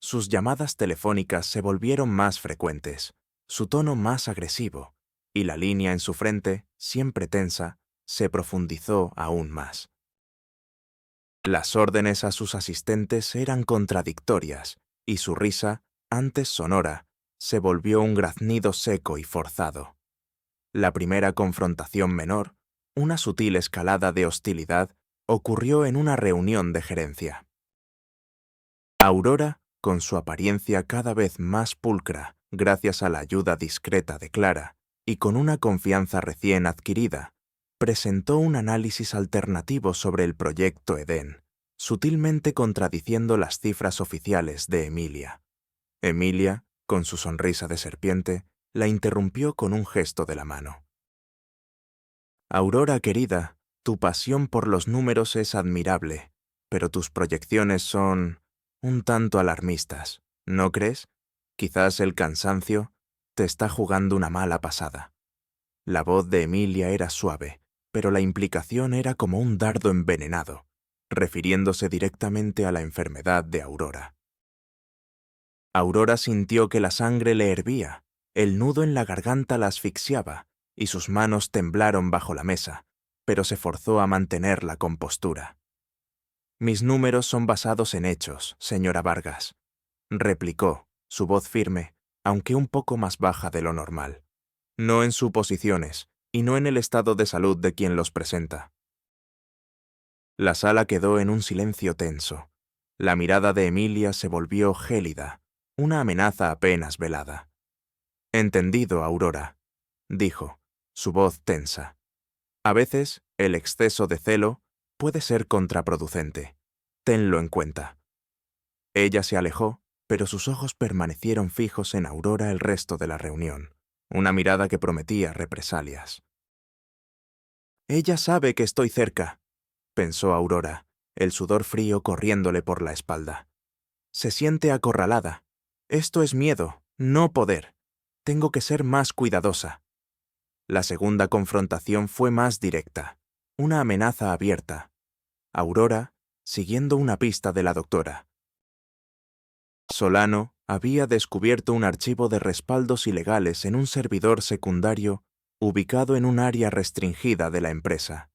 Sus llamadas telefónicas se volvieron más frecuentes, su tono más agresivo, y la línea en su frente, siempre tensa, se profundizó aún más. Las órdenes a sus asistentes eran contradictorias, y su risa, antes sonora, se volvió un graznido seco y forzado. La primera confrontación menor, una sutil escalada de hostilidad, ocurrió en una reunión de gerencia. Aurora, con su apariencia cada vez más pulcra, gracias a la ayuda discreta de Clara, y con una confianza recién adquirida, presentó un análisis alternativo sobre el proyecto Edén, sutilmente contradiciendo las cifras oficiales de Emilia. Emilia, con su sonrisa de serpiente, la interrumpió con un gesto de la mano. «Aurora querida, tu pasión por los números es admirable, pero tus proyecciones son un tanto alarmistas, ¿no crees? Quizás el cansancio te está jugando una mala pasada». La voz de Emilia era suave, pero la implicación era como un dardo envenenado, refiriéndose directamente a la enfermedad de Aurora. Aurora sintió que la sangre le hervía, el nudo en la garganta la asfixiaba, y sus manos temblaron bajo la mesa, pero se forzó a mantener la compostura. «Mis números son basados en hechos, señora Vargas», replicó, su voz firme, aunque un poco más baja de lo normal. «No en suposiciones, y no en el estado de salud de quien los presenta». La sala quedó en un silencio tenso. La mirada de Emilia se volvió gélida, una amenaza apenas velada. «Entendido, Aurora», dijo, su voz tensa. «A veces, el exceso de celo puede ser contraproducente. Tenlo en cuenta». Ella se alejó, pero sus ojos permanecieron fijos en Aurora el resto de la reunión, una mirada que prometía represalias. «Ella sabe que estoy cerca», pensó Aurora, el sudor frío corriéndole por la espalda. «Se siente acorralada. Esto es miedo, no poder. Tengo que ser más cuidadosa». La segunda confrontación fue más directa, una amenaza abierta. Aurora, siguiendo una pista de la doctora. Solano había descubierto un archivo de respaldos ilegales en un servidor secundario ubicado en un área restringida de la empresa.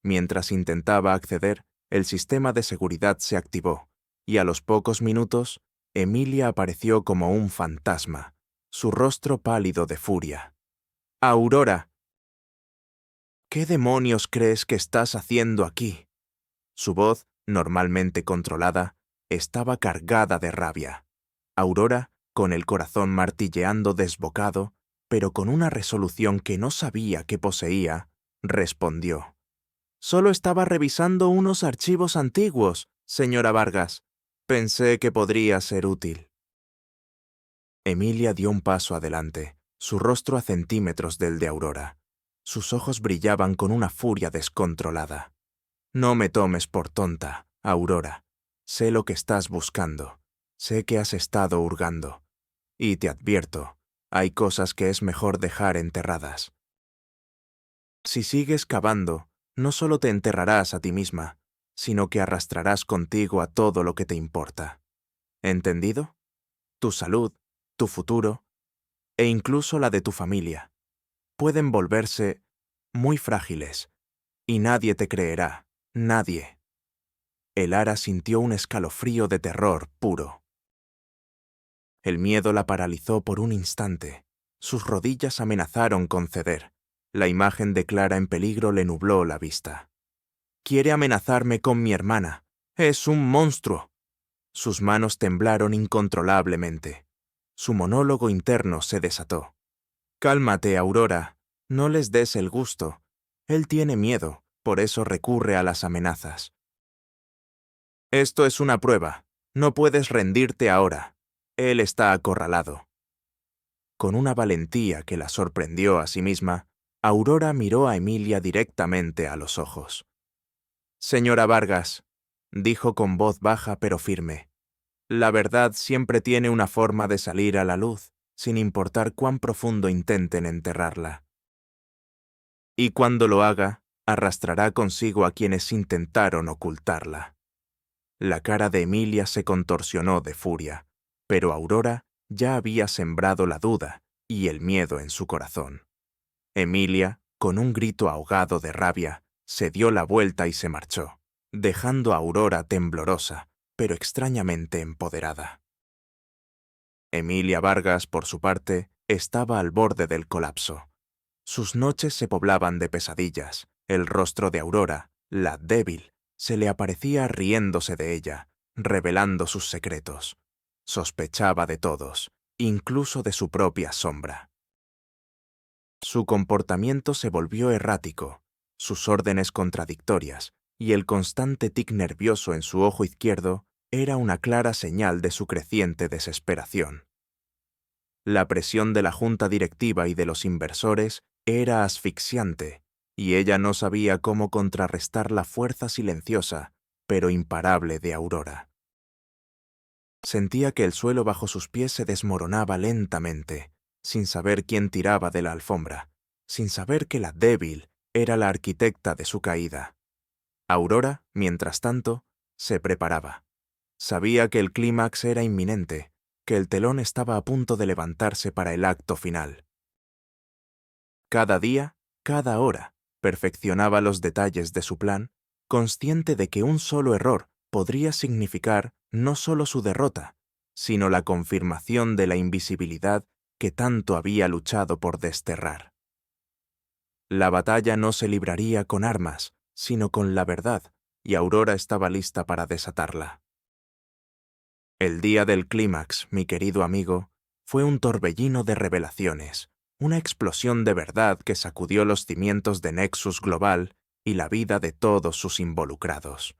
Mientras intentaba acceder, el sistema de seguridad se activó, y a los pocos minutos, Emilia apareció como un fantasma, su rostro pálido de furia. «¡Aurora!». ¿Qué demonios crees que estás haciendo aquí? Su voz, normalmente controlada, estaba cargada de rabia. Aurora, con el corazón martilleando desbocado, pero con una resolución que no sabía que poseía, respondió. Solo estaba revisando unos archivos antiguos, señora Vargas. Pensé que podría ser útil. Emilia dio un paso adelante, su rostro a centímetros del de Aurora. Sus ojos brillaban con una furia descontrolada. No me tomes por tonta, Aurora. Sé lo que estás buscando. Sé que has estado hurgando. Y te advierto, hay cosas que es mejor dejar enterradas. Si sigues cavando, no solo te enterrarás a ti misma, sino que arrastrarás contigo a todo lo que te importa. ¿Entendido? Tu salud, tu futuro, e incluso la de tu familia, pueden volverse muy frágiles, y nadie te creerá, nadie. El Ara sintió un escalofrío de terror puro. El miedo la paralizó por un instante. Sus rodillas amenazaron con ceder. La imagen de Clara en peligro le nubló la vista. Quiere amenazarme con mi hermana. Es un monstruo. Sus manos temblaron incontrolablemente. Su monólogo interno se desató. Cálmate, Aurora. No les des el gusto. Él tiene miedo, por eso recurre a las amenazas. Esto es una prueba. No puedes rendirte ahora. Él está acorralado. Con una valentía que la sorprendió a sí misma, Aurora miró a Emilia directamente a los ojos. Señora Vargas, dijo con voz baja pero firme, la verdad siempre tiene una forma de salir a la luz, sin importar cuán profundo intenten enterrarla. Y cuando lo haga, arrastrará consigo a quienes intentaron ocultarla. La cara de Emilia se contorsionó de furia, pero Aurora ya había sembrado la duda y el miedo en su corazón. Emilia, con un grito ahogado de rabia, se dio la vuelta y se marchó, dejando a Aurora temblorosa, pero extrañamente empoderada. Emilia Vargas, por su parte, estaba al borde del colapso. Sus noches se poblaban de pesadillas. El rostro de Aurora, la débil, se le aparecía riéndose de ella, revelando sus secretos. Sospechaba de todos, incluso de su propia sombra. Su comportamiento se volvió errático, sus órdenes contradictorias, y el constante tic nervioso en su ojo izquierdo era una clara señal de su creciente desesperación. La presión de la junta directiva y de los inversores era asfixiante, y ella no sabía cómo contrarrestar la fuerza silenciosa, pero imparable de Aurora. Sentía que el suelo bajo sus pies se desmoronaba lentamente, sin saber quién tiraba de la alfombra, sin saber que la débil era la arquitecta de su caída. Aurora, mientras tanto, se preparaba. Sabía que el clímax era inminente, que el telón estaba a punto de levantarse para el acto final. Cada día, cada hora, perfeccionaba los detalles de su plan, consciente de que un solo error podría significar no solo su derrota, sino la confirmación de la invisibilidad que tanto había luchado por desterrar. La batalla no se libraría con armas, sino con la verdad, y Aurora estaba lista para desatarla. El día del clímax, mi querido amigo, fue un torbellino de revelaciones, una explosión de verdad que sacudió los cimientos de Nexus Global y la vida de todos sus involucrados.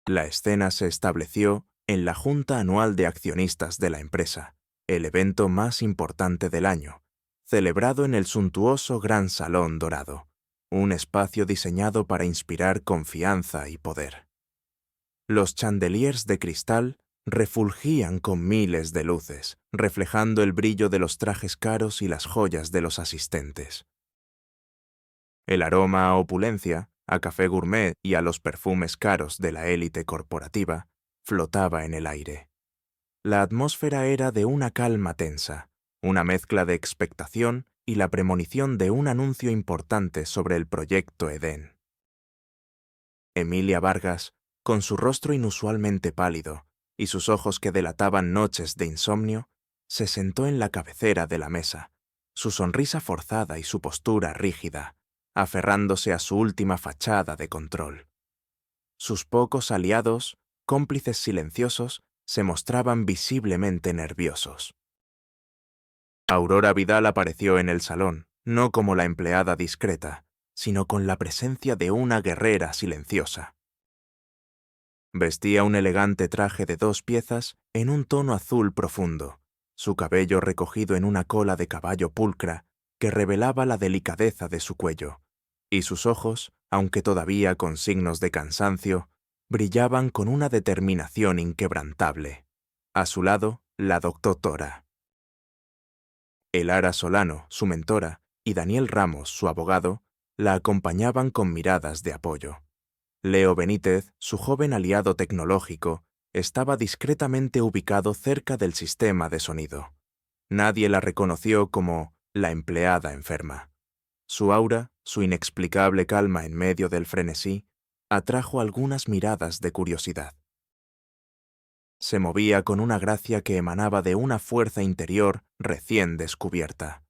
La escena se estableció en la Junta Anual de Accionistas de la empresa, el evento más importante del año, celebrado en el suntuoso Gran Salón Dorado, un espacio diseñado para inspirar confianza y poder. Los chandeliers de cristal refulgían con miles de luces, reflejando el brillo de los trajes caros y las joyas de los asistentes. El aroma a opulencia, a café gourmet y a los perfumes caros de la élite corporativa flotaba en el aire. La atmósfera era de una calma tensa, una mezcla de expectación y la premonición de un anuncio importante sobre el proyecto Edén. Emilia Vargas, con su rostro inusualmente pálido y sus ojos que delataban noches de insomnio, se sentó en la cabecera de la mesa, su sonrisa forzada y su postura rígida, aferrándose a su última fachada de control. Sus pocos aliados, cómplices silenciosos, se mostraban visiblemente nerviosos. Aurora Vidal apareció en el salón, no como la empleada discreta, sino con la presencia de una guerrera silenciosa. Vestía un elegante traje de 2 piezas en un tono azul profundo, su cabello recogido en una cola de caballo pulcra que revelaba la delicadeza de su cuello, y sus ojos, aunque todavía con signos de cansancio, brillaban con una determinación inquebrantable. A su lado, la doctora. Elara Solano, su mentora, y Daniel Ramos, su abogado, la acompañaban con miradas de apoyo. Leo Benítez, su joven aliado tecnológico, estaba discretamente ubicado cerca del sistema de sonido. Nadie la reconoció como la empleada enferma. Su aura, su inexplicable calma en medio del frenesí, atrajo algunas miradas de curiosidad. Se movía con una gracia que emanaba de una fuerza interior recién descubierta.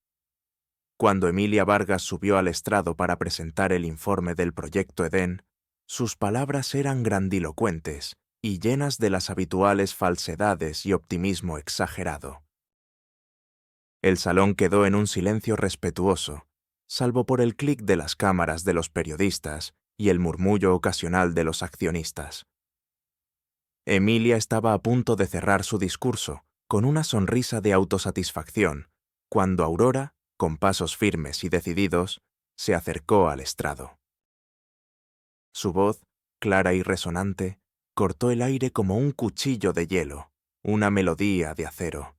Cuando Emilia Vargas subió al estrado para presentar el informe del Proyecto Edén, sus palabras eran grandilocuentes y llenas de las habituales falsedades y optimismo exagerado. El salón quedó en un silencio respetuoso, salvo por el clic de las cámaras de los periodistas y el murmullo ocasional de los accionistas. Emilia estaba a punto de cerrar su discurso, con una sonrisa de autosatisfacción, cuando Aurora, con pasos firmes y decididos, se acercó al estrado. Su voz, clara y resonante, cortó el aire como un cuchillo de hielo, una melodía de acero.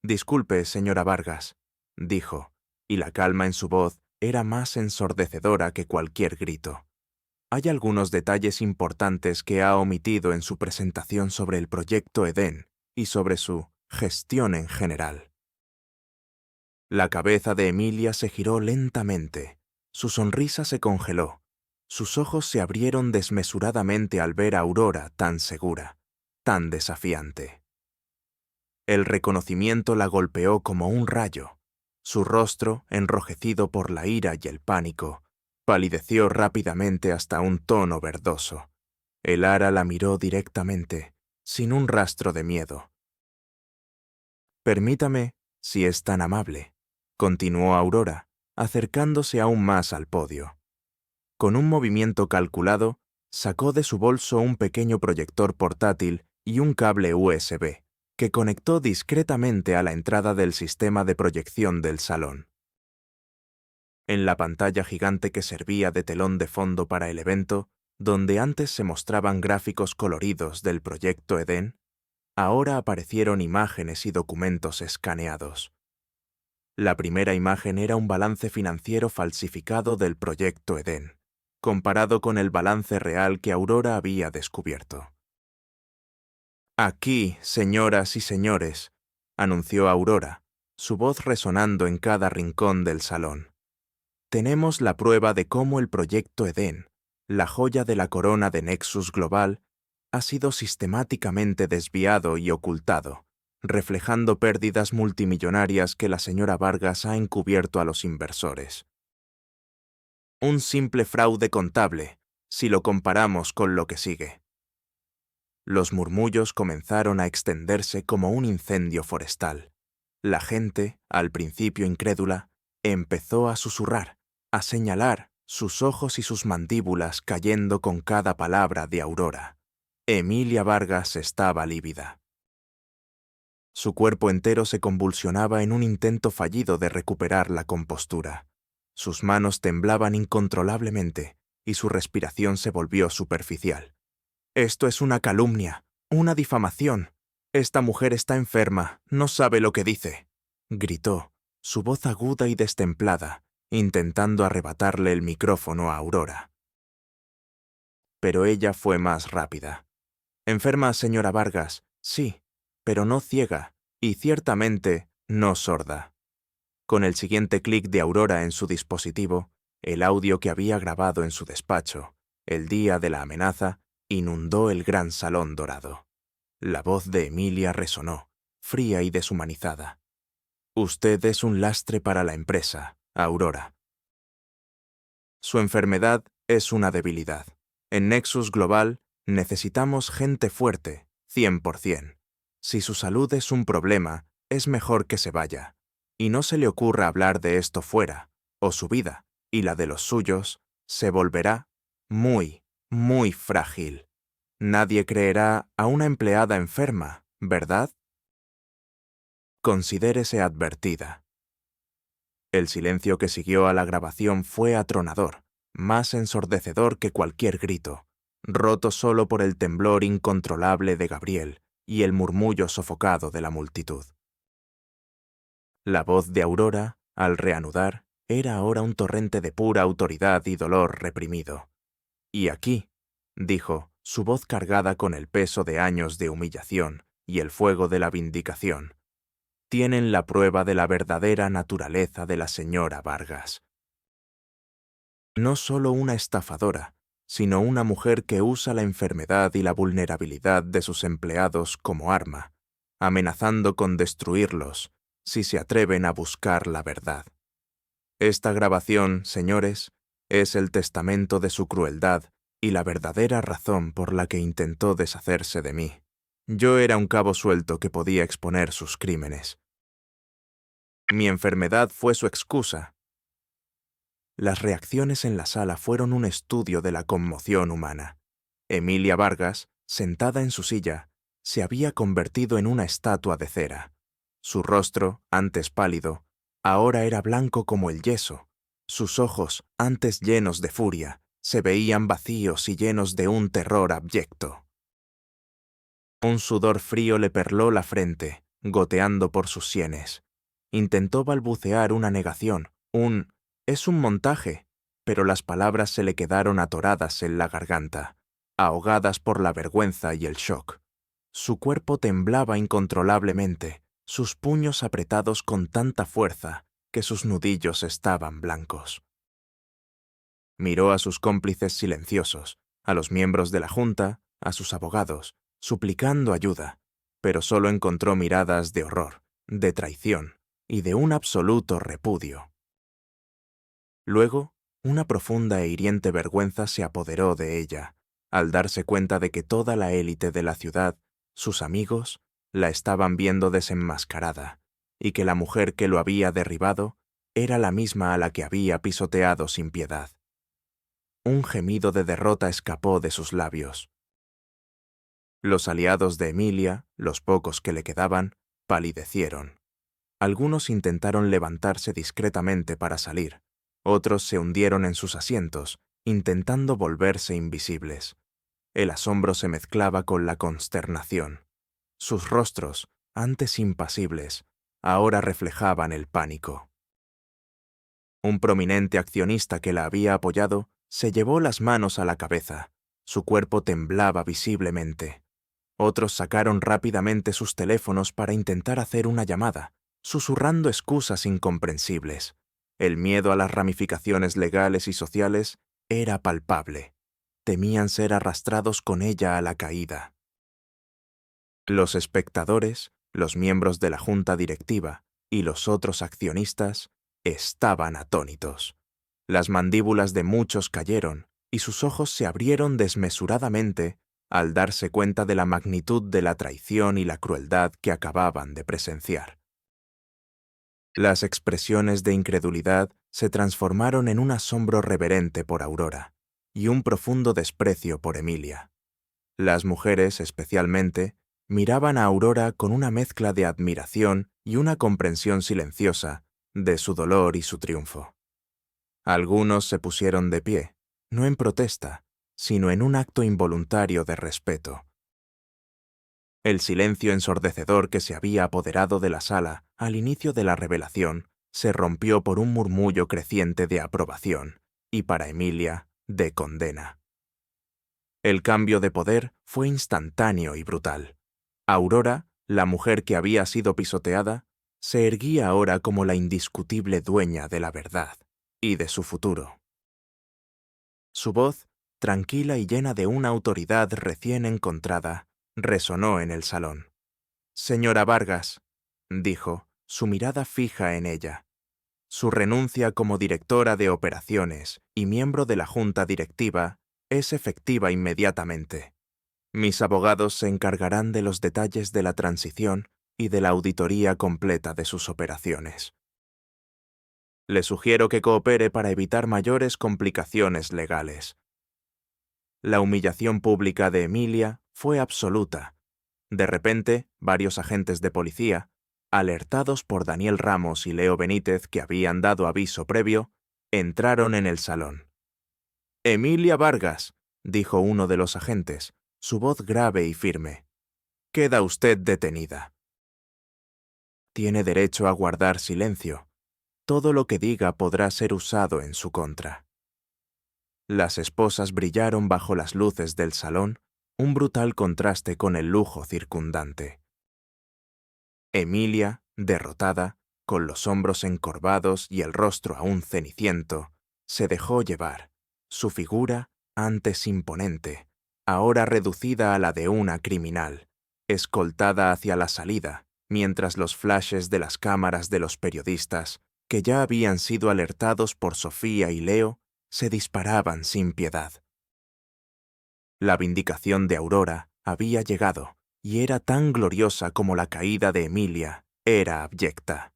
«Disculpe, señora Vargas», dijo, y la calma en su voz era más ensordecedora que cualquier grito. «Hay algunos detalles importantes que ha omitido en su presentación sobre el Proyecto Edén y sobre su gestión en general». La cabeza de Emilia se giró lentamente, su sonrisa se congeló, sus ojos se abrieron desmesuradamente al ver a Aurora tan segura, tan desafiante. El reconocimiento la golpeó como un rayo. Su rostro, enrojecido por la ira y el pánico, palideció rápidamente hasta un tono verdoso. Elara la miró directamente, sin un rastro de miedo. «Permítame, si es tan amable», continuó Aurora, acercándose aún más al podio. Con un movimiento calculado, sacó de su bolso un pequeño proyector portátil y un cable USB, que conectó discretamente a la entrada del sistema de proyección del salón. En la pantalla gigante que servía de telón de fondo para el evento, donde antes se mostraban gráficos coloridos del Proyecto Edén, ahora aparecieron imágenes y documentos escaneados. La primera imagen era un balance financiero falsificado del Proyecto Edén, comparado con el balance real que Aurora había descubierto. «Aquí, señoras y señores», anunció Aurora, su voz resonando en cada rincón del salón. «Tenemos la prueba de cómo el Proyecto Edén, la joya de la corona de Nexus Global, ha sido sistemáticamente desviado y ocultado, reflejando pérdidas multimillonarias que la señora Vargas ha encubierto a los inversores. Un simple fraude contable, si lo comparamos con lo que sigue». Los murmullos comenzaron a extenderse como un incendio forestal. La gente, al principio incrédula, empezó a susurrar, a señalar, sus ojos y sus mandíbulas cayendo con cada palabra de Aurora. Emilia Vargas estaba lívida. Su cuerpo entero se convulsionaba en un intento fallido de recuperar la compostura. Sus manos temblaban incontrolablemente y su respiración se volvió superficial. «Esto es una calumnia, una difamación. Esta mujer está enferma, no sabe lo que dice», gritó, su voz aguda y destemplada, intentando arrebatarle el micrófono a Aurora. Pero ella fue más rápida. «Enferma, señora Vargas, sí, pero no ciega, y ciertamente no sorda». Con el siguiente clic de Aurora en su dispositivo, el audio que había grabado en su despacho, el día de la amenaza, inundó el gran salón dorado. La voz de Emilia resonó, fría y deshumanizada. «Usted es un lastre para la empresa, Aurora. Su enfermedad es una debilidad. En Nexus Global necesitamos gente fuerte, 100%. Si su salud es un problema, es mejor que se vaya. Y no se le ocurra hablar de esto fuera, o su vida, y la de los suyos, se volverá muy, muy frágil. Nadie creerá a una empleada enferma, ¿verdad? Considérese advertida. El silencio que siguió a la grabación fue atronador, más ensordecedor que cualquier grito, roto solo por el temblor incontrolable de Gabriel y el murmullo sofocado de la multitud. La voz de Aurora, al reanudar, era ahora un torrente de pura autoridad y dolor reprimido. «Y aquí», dijo, su voz cargada con el peso de años de humillación y el fuego de la vindicación, «tienen la prueba de la verdadera naturaleza de la señora Vargas. No solo una estafadora, sino una mujer que usa la enfermedad y la vulnerabilidad de sus empleados como arma, amenazando con destruirlos si se atreven a buscar la verdad. Esta grabación, señores, es el testamento de su crueldad y la verdadera razón por la que intentó deshacerse de mí. Yo era un cabo suelto que podía exponer sus crímenes. Mi enfermedad fue su excusa. Las reacciones en la sala fueron un estudio de la conmoción humana. Emilia Vargas, sentada en su silla, se había convertido en una estatua de cera. Su rostro, antes pálido, ahora era blanco como el yeso. Sus ojos, antes llenos de furia, se veían vacíos y llenos de un terror abyecto. Un sudor frío le perló la frente, goteando por sus sienes. Intentó balbucear una negación, «Es un montaje», pero las palabras se le quedaron atoradas en la garganta, ahogadas por la vergüenza y el shock. Su cuerpo temblaba incontrolablemente, sus puños apretados con tanta fuerza que sus nudillos estaban blancos. Miró a sus cómplices silenciosos, a los miembros de la Junta, a sus abogados, suplicando ayuda, pero solo encontró miradas de horror, de traición y de un absoluto repudio. Luego, una profunda e hiriente vergüenza se apoderó de ella, al darse cuenta de que toda la élite de la ciudad, sus amigos, la estaban viendo desenmascarada, y que la mujer que lo había derribado era la misma a la que había pisoteado sin piedad. Un gemido de derrota escapó de sus labios. Los aliados de Emilia, los pocos que le quedaban, palidecieron. Algunos intentaron levantarse discretamente para salir. Otros se hundieron en sus asientos, intentando volverse invisibles. El asombro se mezclaba con la consternación. Sus rostros, antes impasibles, ahora reflejaban el pánico. Un prominente accionista que la había apoyado se llevó las manos a la cabeza. Su cuerpo temblaba visiblemente. Otros sacaron rápidamente sus teléfonos para intentar hacer una llamada, susurrando excusas incomprensibles. El miedo a las ramificaciones legales y sociales era palpable. Temían ser arrastrados con ella a la caída. Los espectadores, los miembros de la junta directiva y los otros accionistas estaban atónitos. Las mandíbulas de muchos cayeron y sus ojos se abrieron desmesuradamente al darse cuenta de la magnitud de la traición y la crueldad que acababan de presenciar. Las expresiones de incredulidad se transformaron en un asombro reverente por Aurora y un profundo desprecio por Emilia. Las mujeres, especialmente, miraban a Aurora con una mezcla de admiración y una comprensión silenciosa de su dolor y su triunfo. Algunos se pusieron de pie, no en protesta, sino en un acto involuntario de respeto. El silencio ensordecedor que se había apoderado de la sala al inicio de la revelación se rompió por un murmullo creciente de aprobación y, para Emilia, de condena. El cambio de poder fue instantáneo y brutal. Aurora, la mujer que había sido pisoteada, se erguía ahora como la indiscutible dueña de la verdad y de su futuro. Su voz, tranquila y llena de una autoridad recién encontrada, resonó en el salón. «Señora Vargas», dijo, su mirada fija en ella, Su renuncia como directora de operaciones y miembro de la junta directiva es efectiva inmediatamente. Mis abogados se encargarán de los detalles de la transición y de la auditoría completa de sus operaciones. Le sugiero que coopere para evitar mayores complicaciones legales. La humillación pública de Emilia fue absoluta. De repente, varios agentes de policía, alertados por Daniel Ramos y Leo Benítez que habían dado aviso previo, entraron en el salón. «Emilia Vargas», dijo uno de los agentes, su voz grave y firme. «Queda usted detenida». Tiene derecho a guardar silencio. Todo lo que diga podrá ser usado en su contra. Las esposas brillaron bajo las luces del salón, un brutal contraste con el lujo circundante. Emilia, derrotada, con los hombros encorvados y el rostro aún ceniciento, se dejó llevar, su figura, antes imponente, ahora reducida a la de una criminal, escoltada hacia la salida, mientras los flashes de las cámaras de los periodistas, que ya habían sido alertados por Sofía y Leo, se disparaban sin piedad. La vindicación de Aurora había llegado, y era tan gloriosa como la caída de Emilia era abyecta.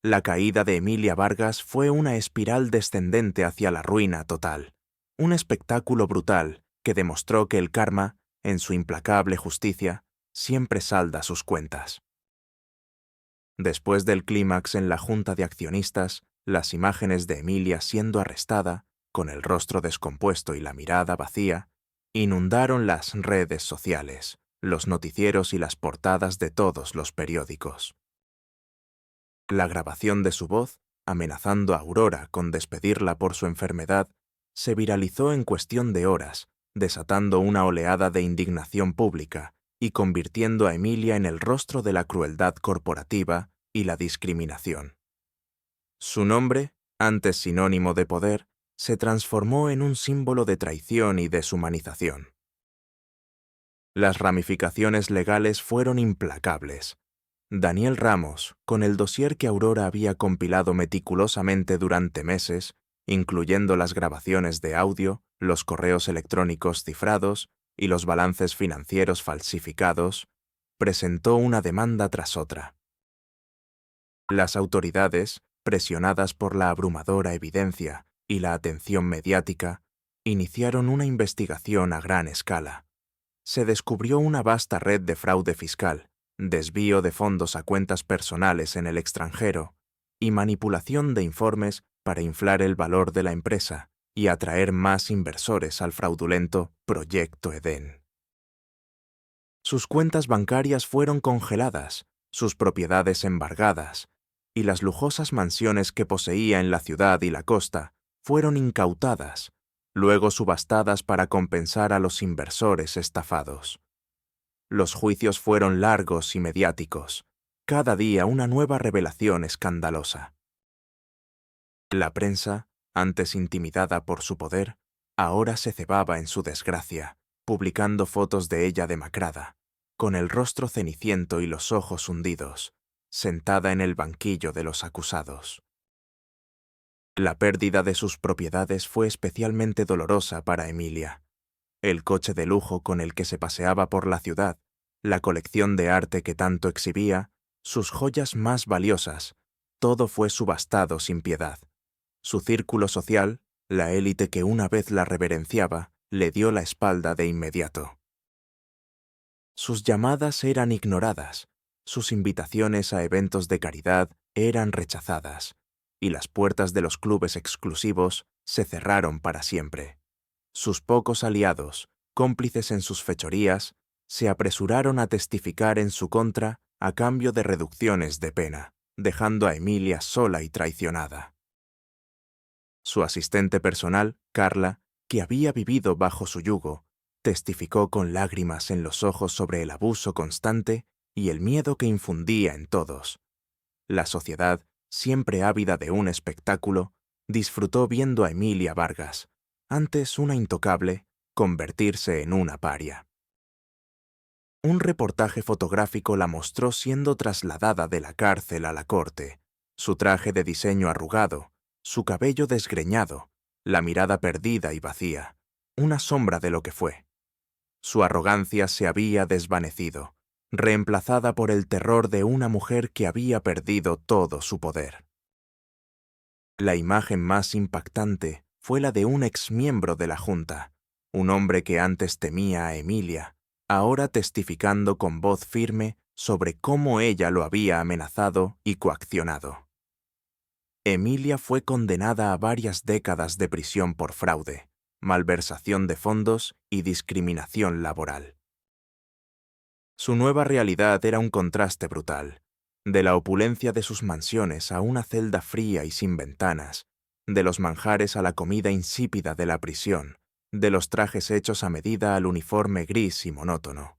La caída de Emilia Vargas fue una espiral descendente hacia la ruina total, un espectáculo brutal que demostró que el karma, en su implacable justicia, siempre salda sus cuentas. Después del clímax en la junta de accionistas, las imágenes de Emilia siendo arrestada, con el rostro descompuesto y la mirada vacía, inundaron las redes sociales, los noticieros y las portadas de todos los periódicos. La grabación de su voz, amenazando a Aurora con despedirla por su enfermedad, se viralizó en cuestión de horas, desatando una oleada de indignación pública y convirtiendo a Emilia en el rostro de la crueldad corporativa y la discriminación. Su nombre, antes sinónimo de poder, se transformó en un símbolo de traición y deshumanización. Las ramificaciones legales fueron implacables. Daniel Ramos, con el dossier que Aurora había compilado meticulosamente durante meses, incluyendo las grabaciones de audio, los correos electrónicos cifrados y los balances financieros falsificados, presentó una demanda tras otra. Las autoridades, presionadas por la abrumadora evidencia y la atención mediática, iniciaron una investigación a gran escala. Se descubrió una vasta red de fraude fiscal, desvío de fondos a cuentas personales en el extranjero y manipulación de informes para inflar el valor de la empresa y atraer más inversores al fraudulento Proyecto Edén. Sus cuentas bancarias fueron congeladas, sus propiedades embargadas, y las lujosas mansiones que poseía en la ciudad y la costa fueron incautadas, luego subastadas para compensar a los inversores estafados. Los juicios fueron largos y mediáticos, cada día una nueva revelación escandalosa. La prensa, antes intimidada por su poder, ahora se cebaba en su desgracia, publicando fotos de ella demacrada, con el rostro ceniciento y los ojos hundidos, sentada en el banquillo de los acusados. La pérdida de sus propiedades fue especialmente dolorosa para Emilia. El coche de lujo con el que se paseaba por la ciudad, la colección de arte que tanto exhibía, sus joyas más valiosas, todo fue subastado sin piedad. Su círculo social, la élite que una vez la reverenciaba, le dio la espalda de inmediato. Sus llamadas eran ignoradas, sus invitaciones a eventos de caridad eran rechazadas, y las puertas de los clubes exclusivos se cerraron para siempre. Sus pocos aliados, cómplices en sus fechorías, se apresuraron a testificar en su contra a cambio de reducciones de pena, dejando a Emilia sola y traicionada. Su asistente personal, Carla, que había vivido bajo su yugo, testificó con lágrimas en los ojos sobre el abuso constante y el miedo que infundía en todos. La sociedad, siempre ávida de un espectáculo, disfrutó viendo a Emilia Vargas, antes una intocable, convertirse en una paria. Un reportaje fotográfico la mostró siendo trasladada de la cárcel a la corte, su traje de diseño arrugado, su cabello desgreñado, la mirada perdida y vacía, una sombra de lo que fue. Su arrogancia se había desvanecido, reemplazada por el terror de una mujer que había perdido todo su poder. La imagen más impactante fue la de un exmiembro de la Junta, un hombre que antes temía a Emilia, ahora testificando con voz firme sobre cómo ella lo había amenazado y coaccionado. Emilia fue condenada a varias décadas de prisión por fraude, malversación de fondos y discriminación laboral. Su nueva realidad era un contraste brutal, de la opulencia de sus mansiones a una celda fría y sin ventanas, de los manjares a la comida insípida de la prisión, de los trajes hechos a medida al uniforme gris y monótono.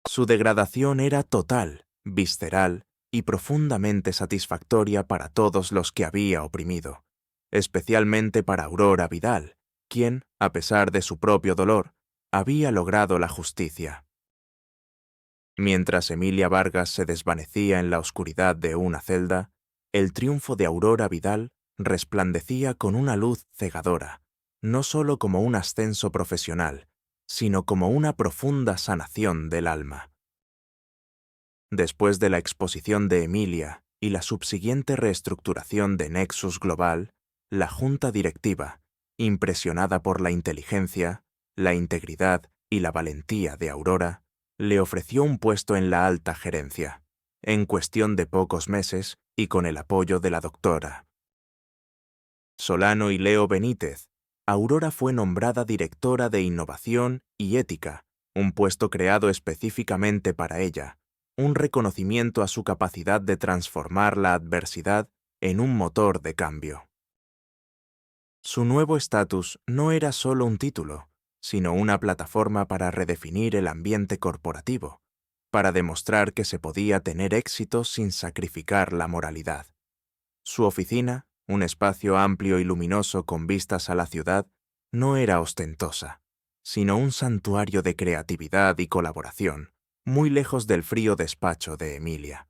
Su degradación era total, visceral y profundamente satisfactoria para todos los que había oprimido, especialmente para Aurora Vidal, quien, a pesar de su propio dolor, había logrado la justicia. Mientras Emilia Vargas se desvanecía en la oscuridad de una celda, el triunfo de Aurora Vidal resplandecía con una luz cegadora, no solo como un ascenso profesional, sino como una profunda sanación del alma. Después de la exposición de Emilia y la subsiguiente reestructuración de Nexus Global, la junta directiva, impresionada por la inteligencia, la integridad y la valentía de Aurora, le ofreció un puesto en la alta gerencia, en cuestión de pocos meses y con el apoyo de la doctora Solano y Leo Benítez. Aurora fue nombrada directora de Innovación y Ética, un puesto creado específicamente para ella, un reconocimiento a su capacidad de transformar la adversidad en un motor de cambio. Su nuevo estatus no era solo un título, sino una plataforma para redefinir el ambiente corporativo, para demostrar que se podía tener éxito sin sacrificar la moralidad. Su oficina, un espacio amplio y luminoso con vistas a la ciudad, no era ostentosa, sino un santuario de creatividad y colaboración, muy lejos del frío despacho de Emilia.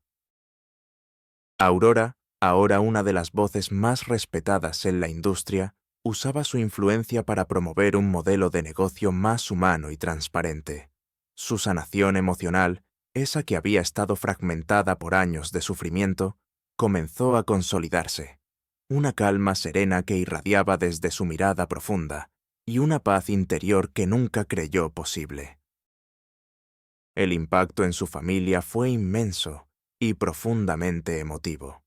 Aurora, ahora una de las voces más respetadas en la industria, usaba su influencia para promover un modelo de negocio más humano y transparente. Su sanación emocional, esa que había estado fragmentada por años de sufrimiento, comenzó a consolidarse. Una calma serena que irradiaba desde su mirada profunda y una paz interior que nunca creyó posible. El impacto en su familia fue inmenso y profundamente emotivo.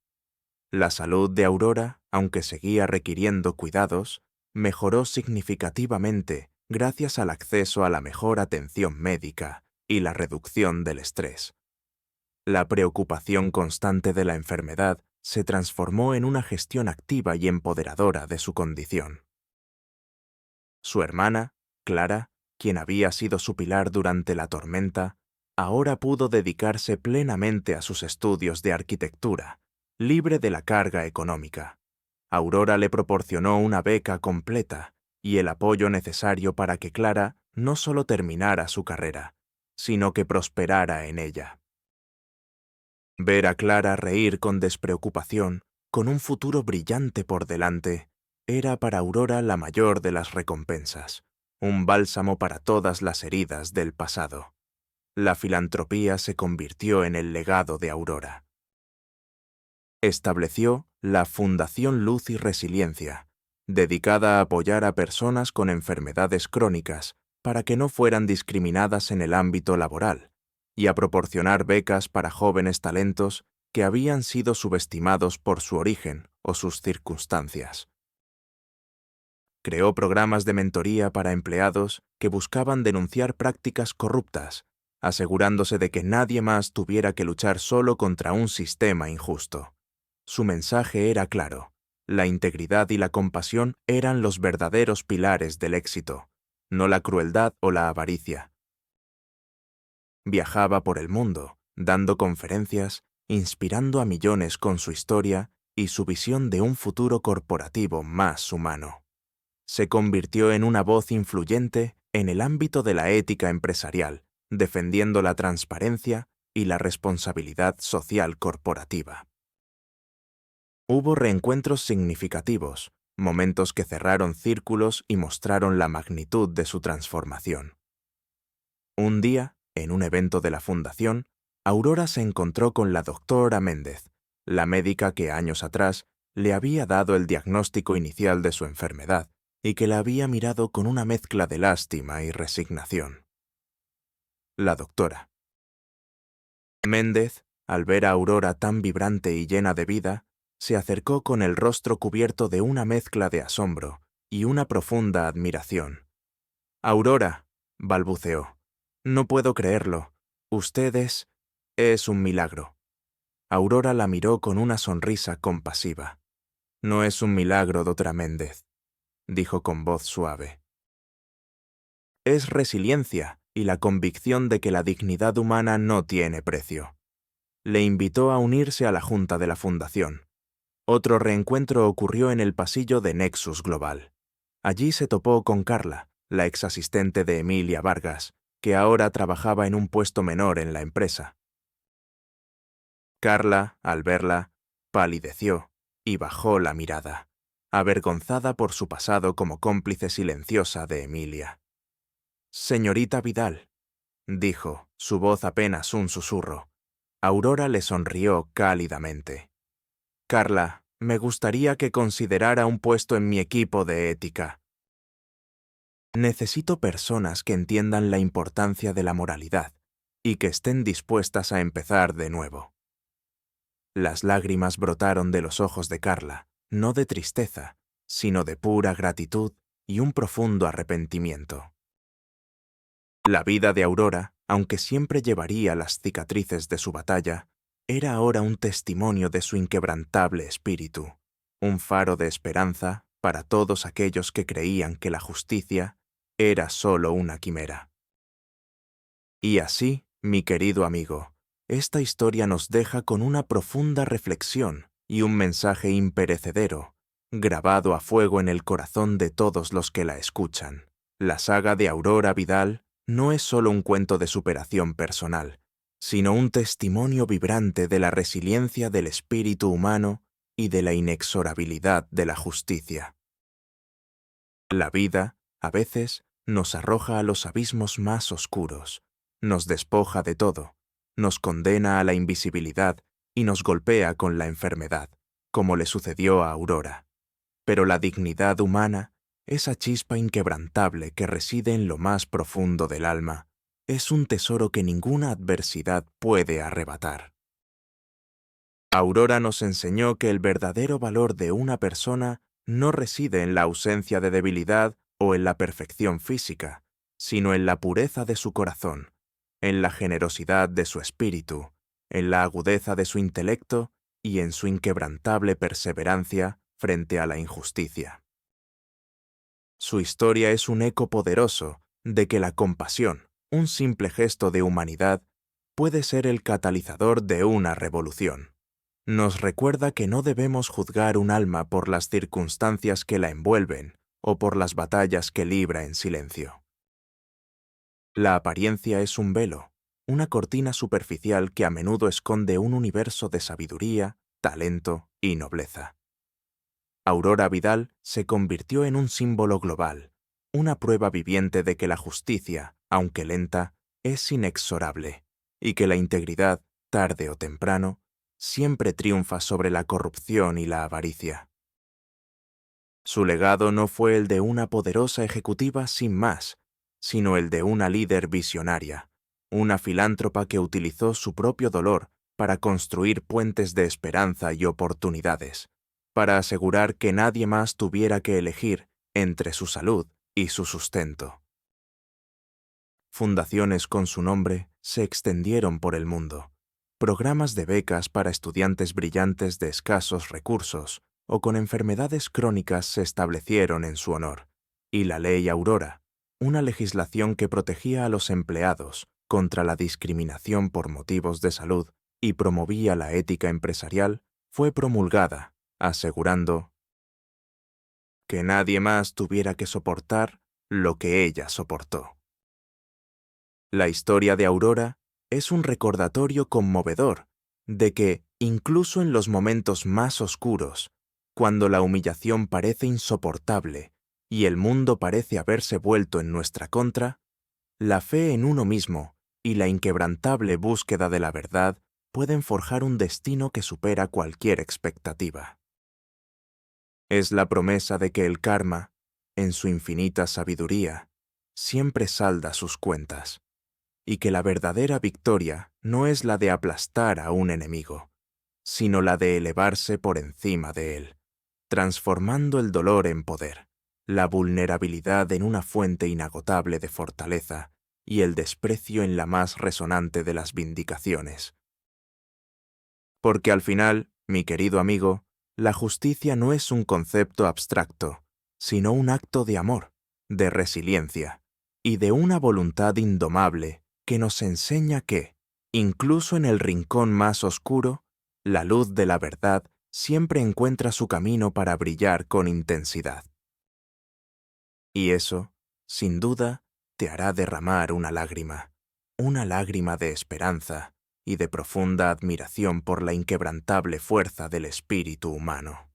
La salud de Aurora, aunque seguía requiriendo cuidados, mejoró significativamente gracias al acceso a la mejor atención médica y la reducción del estrés. La preocupación constante de la enfermedad se transformó en una gestión activa y empoderadora de su condición. Su hermana, Clara, quien había sido su pilar durante la tormenta, ahora pudo dedicarse plenamente a sus estudios de arquitectura, libre de la carga económica. Aurora le proporcionó una beca completa y el apoyo necesario para que Clara no solo terminara su carrera, sino que prosperara en ella. Ver a Clara reír con despreocupación, con un futuro brillante por delante, era para Aurora la mayor de las recompensas, un bálsamo para todas las heridas del pasado. La filantropía se convirtió en el legado de Aurora. Estableció la Fundación Luz y Resiliencia, dedicada a apoyar a personas con enfermedades crónicas para que no fueran discriminadas en el ámbito laboral, y a proporcionar becas para jóvenes talentos que habían sido subestimados por su origen o sus circunstancias. Creó programas de mentoría para empleados que buscaban denunciar prácticas corruptas, asegurándose de que nadie más tuviera que luchar solo contra un sistema injusto. Su mensaje era claro: la integridad y la compasión eran los verdaderos pilares del éxito, no la crueldad o la avaricia. Viajaba por el mundo, dando conferencias, inspirando a millones con su historia y su visión de un futuro corporativo más humano. Se convirtió en una voz influyente en el ámbito de la ética empresarial, defendiendo la transparencia y la responsabilidad social corporativa. Hubo reencuentros significativos, momentos que cerraron círculos y mostraron la magnitud de su transformación. Un día, en un evento de la Fundación, Aurora se encontró con la doctora Méndez, la médica que años atrás le había dado el diagnóstico inicial de su enfermedad y que la había mirado con una mezcla de lástima y resignación. La doctora Méndez, al ver a Aurora tan vibrante y llena de vida, se acercó con el rostro cubierto de una mezcla de asombro y una profunda admiración. «Aurora», balbuceó, «no puedo creerlo. Usted es un milagro». Aurora la miró con una sonrisa compasiva. «No es un milagro, doctora Méndez», dijo con voz suave. «Es resiliencia y la convicción de que la dignidad humana no tiene precio». Le invitó a unirse a la junta de la Fundación. Otro reencuentro ocurrió en el pasillo de Nexus Global. Allí se topó con Carla, la exasistente de Emilia Vargas, que ahora trabajaba en un puesto menor en la empresa. Carla, al verla, palideció y bajó la mirada, avergonzada por su pasado como cómplice silenciosa de Emilia. «Señorita Vidal», dijo, su voz apenas un susurro. Aurora le sonrió cálidamente. «Carla, me gustaría que considerara un puesto en mi equipo de ética. Necesito personas que entiendan la importancia de la moralidad y que estén dispuestas a empezar de nuevo». Las lágrimas brotaron de los ojos de Carla, no de tristeza, sino de pura gratitud y un profundo arrepentimiento. La vida de Aurora, aunque siempre llevaría las cicatrices de su batalla, era ahora un testimonio de su inquebrantable espíritu, un faro de esperanza para todos aquellos que creían que la justicia era solo una quimera. Y así, mi querido amigo, esta historia nos deja con una profunda reflexión y un mensaje imperecedero, grabado a fuego en el corazón de todos los que la escuchan. La saga de Aurora Vidal no es solo un cuento de superación personal, sino un testimonio vibrante de la resiliencia del espíritu humano y de la inexorabilidad de la justicia. La vida, a veces, nos arroja a los abismos más oscuros, nos despoja de todo, nos condena a la invisibilidad y nos golpea con la enfermedad, como le sucedió a Aurora. Pero la dignidad humana, esa chispa inquebrantable que reside en lo más profundo del alma, es un tesoro que ninguna adversidad puede arrebatar. Aurora nos enseñó que el verdadero valor de una persona no reside en la ausencia de debilidad o en la perfección física, sino en la pureza de su corazón, en la generosidad de su espíritu, en la agudeza de su intelecto y en su inquebrantable perseverancia frente a la injusticia. Su historia es un eco poderoso de que la compasión, un simple gesto de humanidad, puede ser el catalizador de una revolución. Nos recuerda que no debemos juzgar un alma por las circunstancias que la envuelven o por las batallas que libra en silencio. La apariencia es un velo, una cortina superficial que a menudo esconde un universo de sabiduría, talento y nobleza. Aurora Vidal se convirtió en un símbolo global, una prueba viviente de que la justicia, aunque lenta, es inexorable, y que la integridad, tarde o temprano, siempre triunfa sobre la corrupción y la avaricia. Su legado no fue el de una poderosa ejecutiva sin más, sino el de una líder visionaria, una filántropa que utilizó su propio dolor para construir puentes de esperanza y oportunidades, para asegurar que nadie más tuviera que elegir entre su salud y su sustento. Fundaciones con su nombre se extendieron por el mundo. Programas de becas para estudiantes brillantes de escasos recursos o con enfermedades crónicas se establecieron en su honor, y la Ley Aurora, una legislación que protegía a los empleados contra la discriminación por motivos de salud y promovía la ética empresarial, fue promulgada, asegurando que nadie más tuviera que soportar lo que ella soportó. La historia de Aurora es un recordatorio conmovedor de que, Incluso en los momentos más oscuros, cuando la humillación parece insoportable y el mundo parece haberse vuelto en nuestra contra, la fe en uno mismo y la inquebrantable búsqueda de la verdad pueden forjar un destino que supera cualquier expectativa. Es la promesa de que el karma, en su infinita sabiduría, siempre salda sus cuentas, y que la verdadera victoria no es la de aplastar a un enemigo, sino la de elevarse por encima de él, transformando el dolor en poder, la vulnerabilidad en una fuente inagotable de fortaleza y el desprecio en la más resonante de las vindicaciones. Porque al final, mi querido amigo, la justicia no es un concepto abstracto, sino un acto de amor, de resiliencia y de una voluntad indomable que nos enseña que, incluso en el rincón más oscuro, la luz de la verdad siempre encuentra su camino para brillar con intensidad. Y eso, sin duda, te hará derramar una lágrima de esperanza y de profunda admiración por la inquebrantable fuerza del espíritu humano.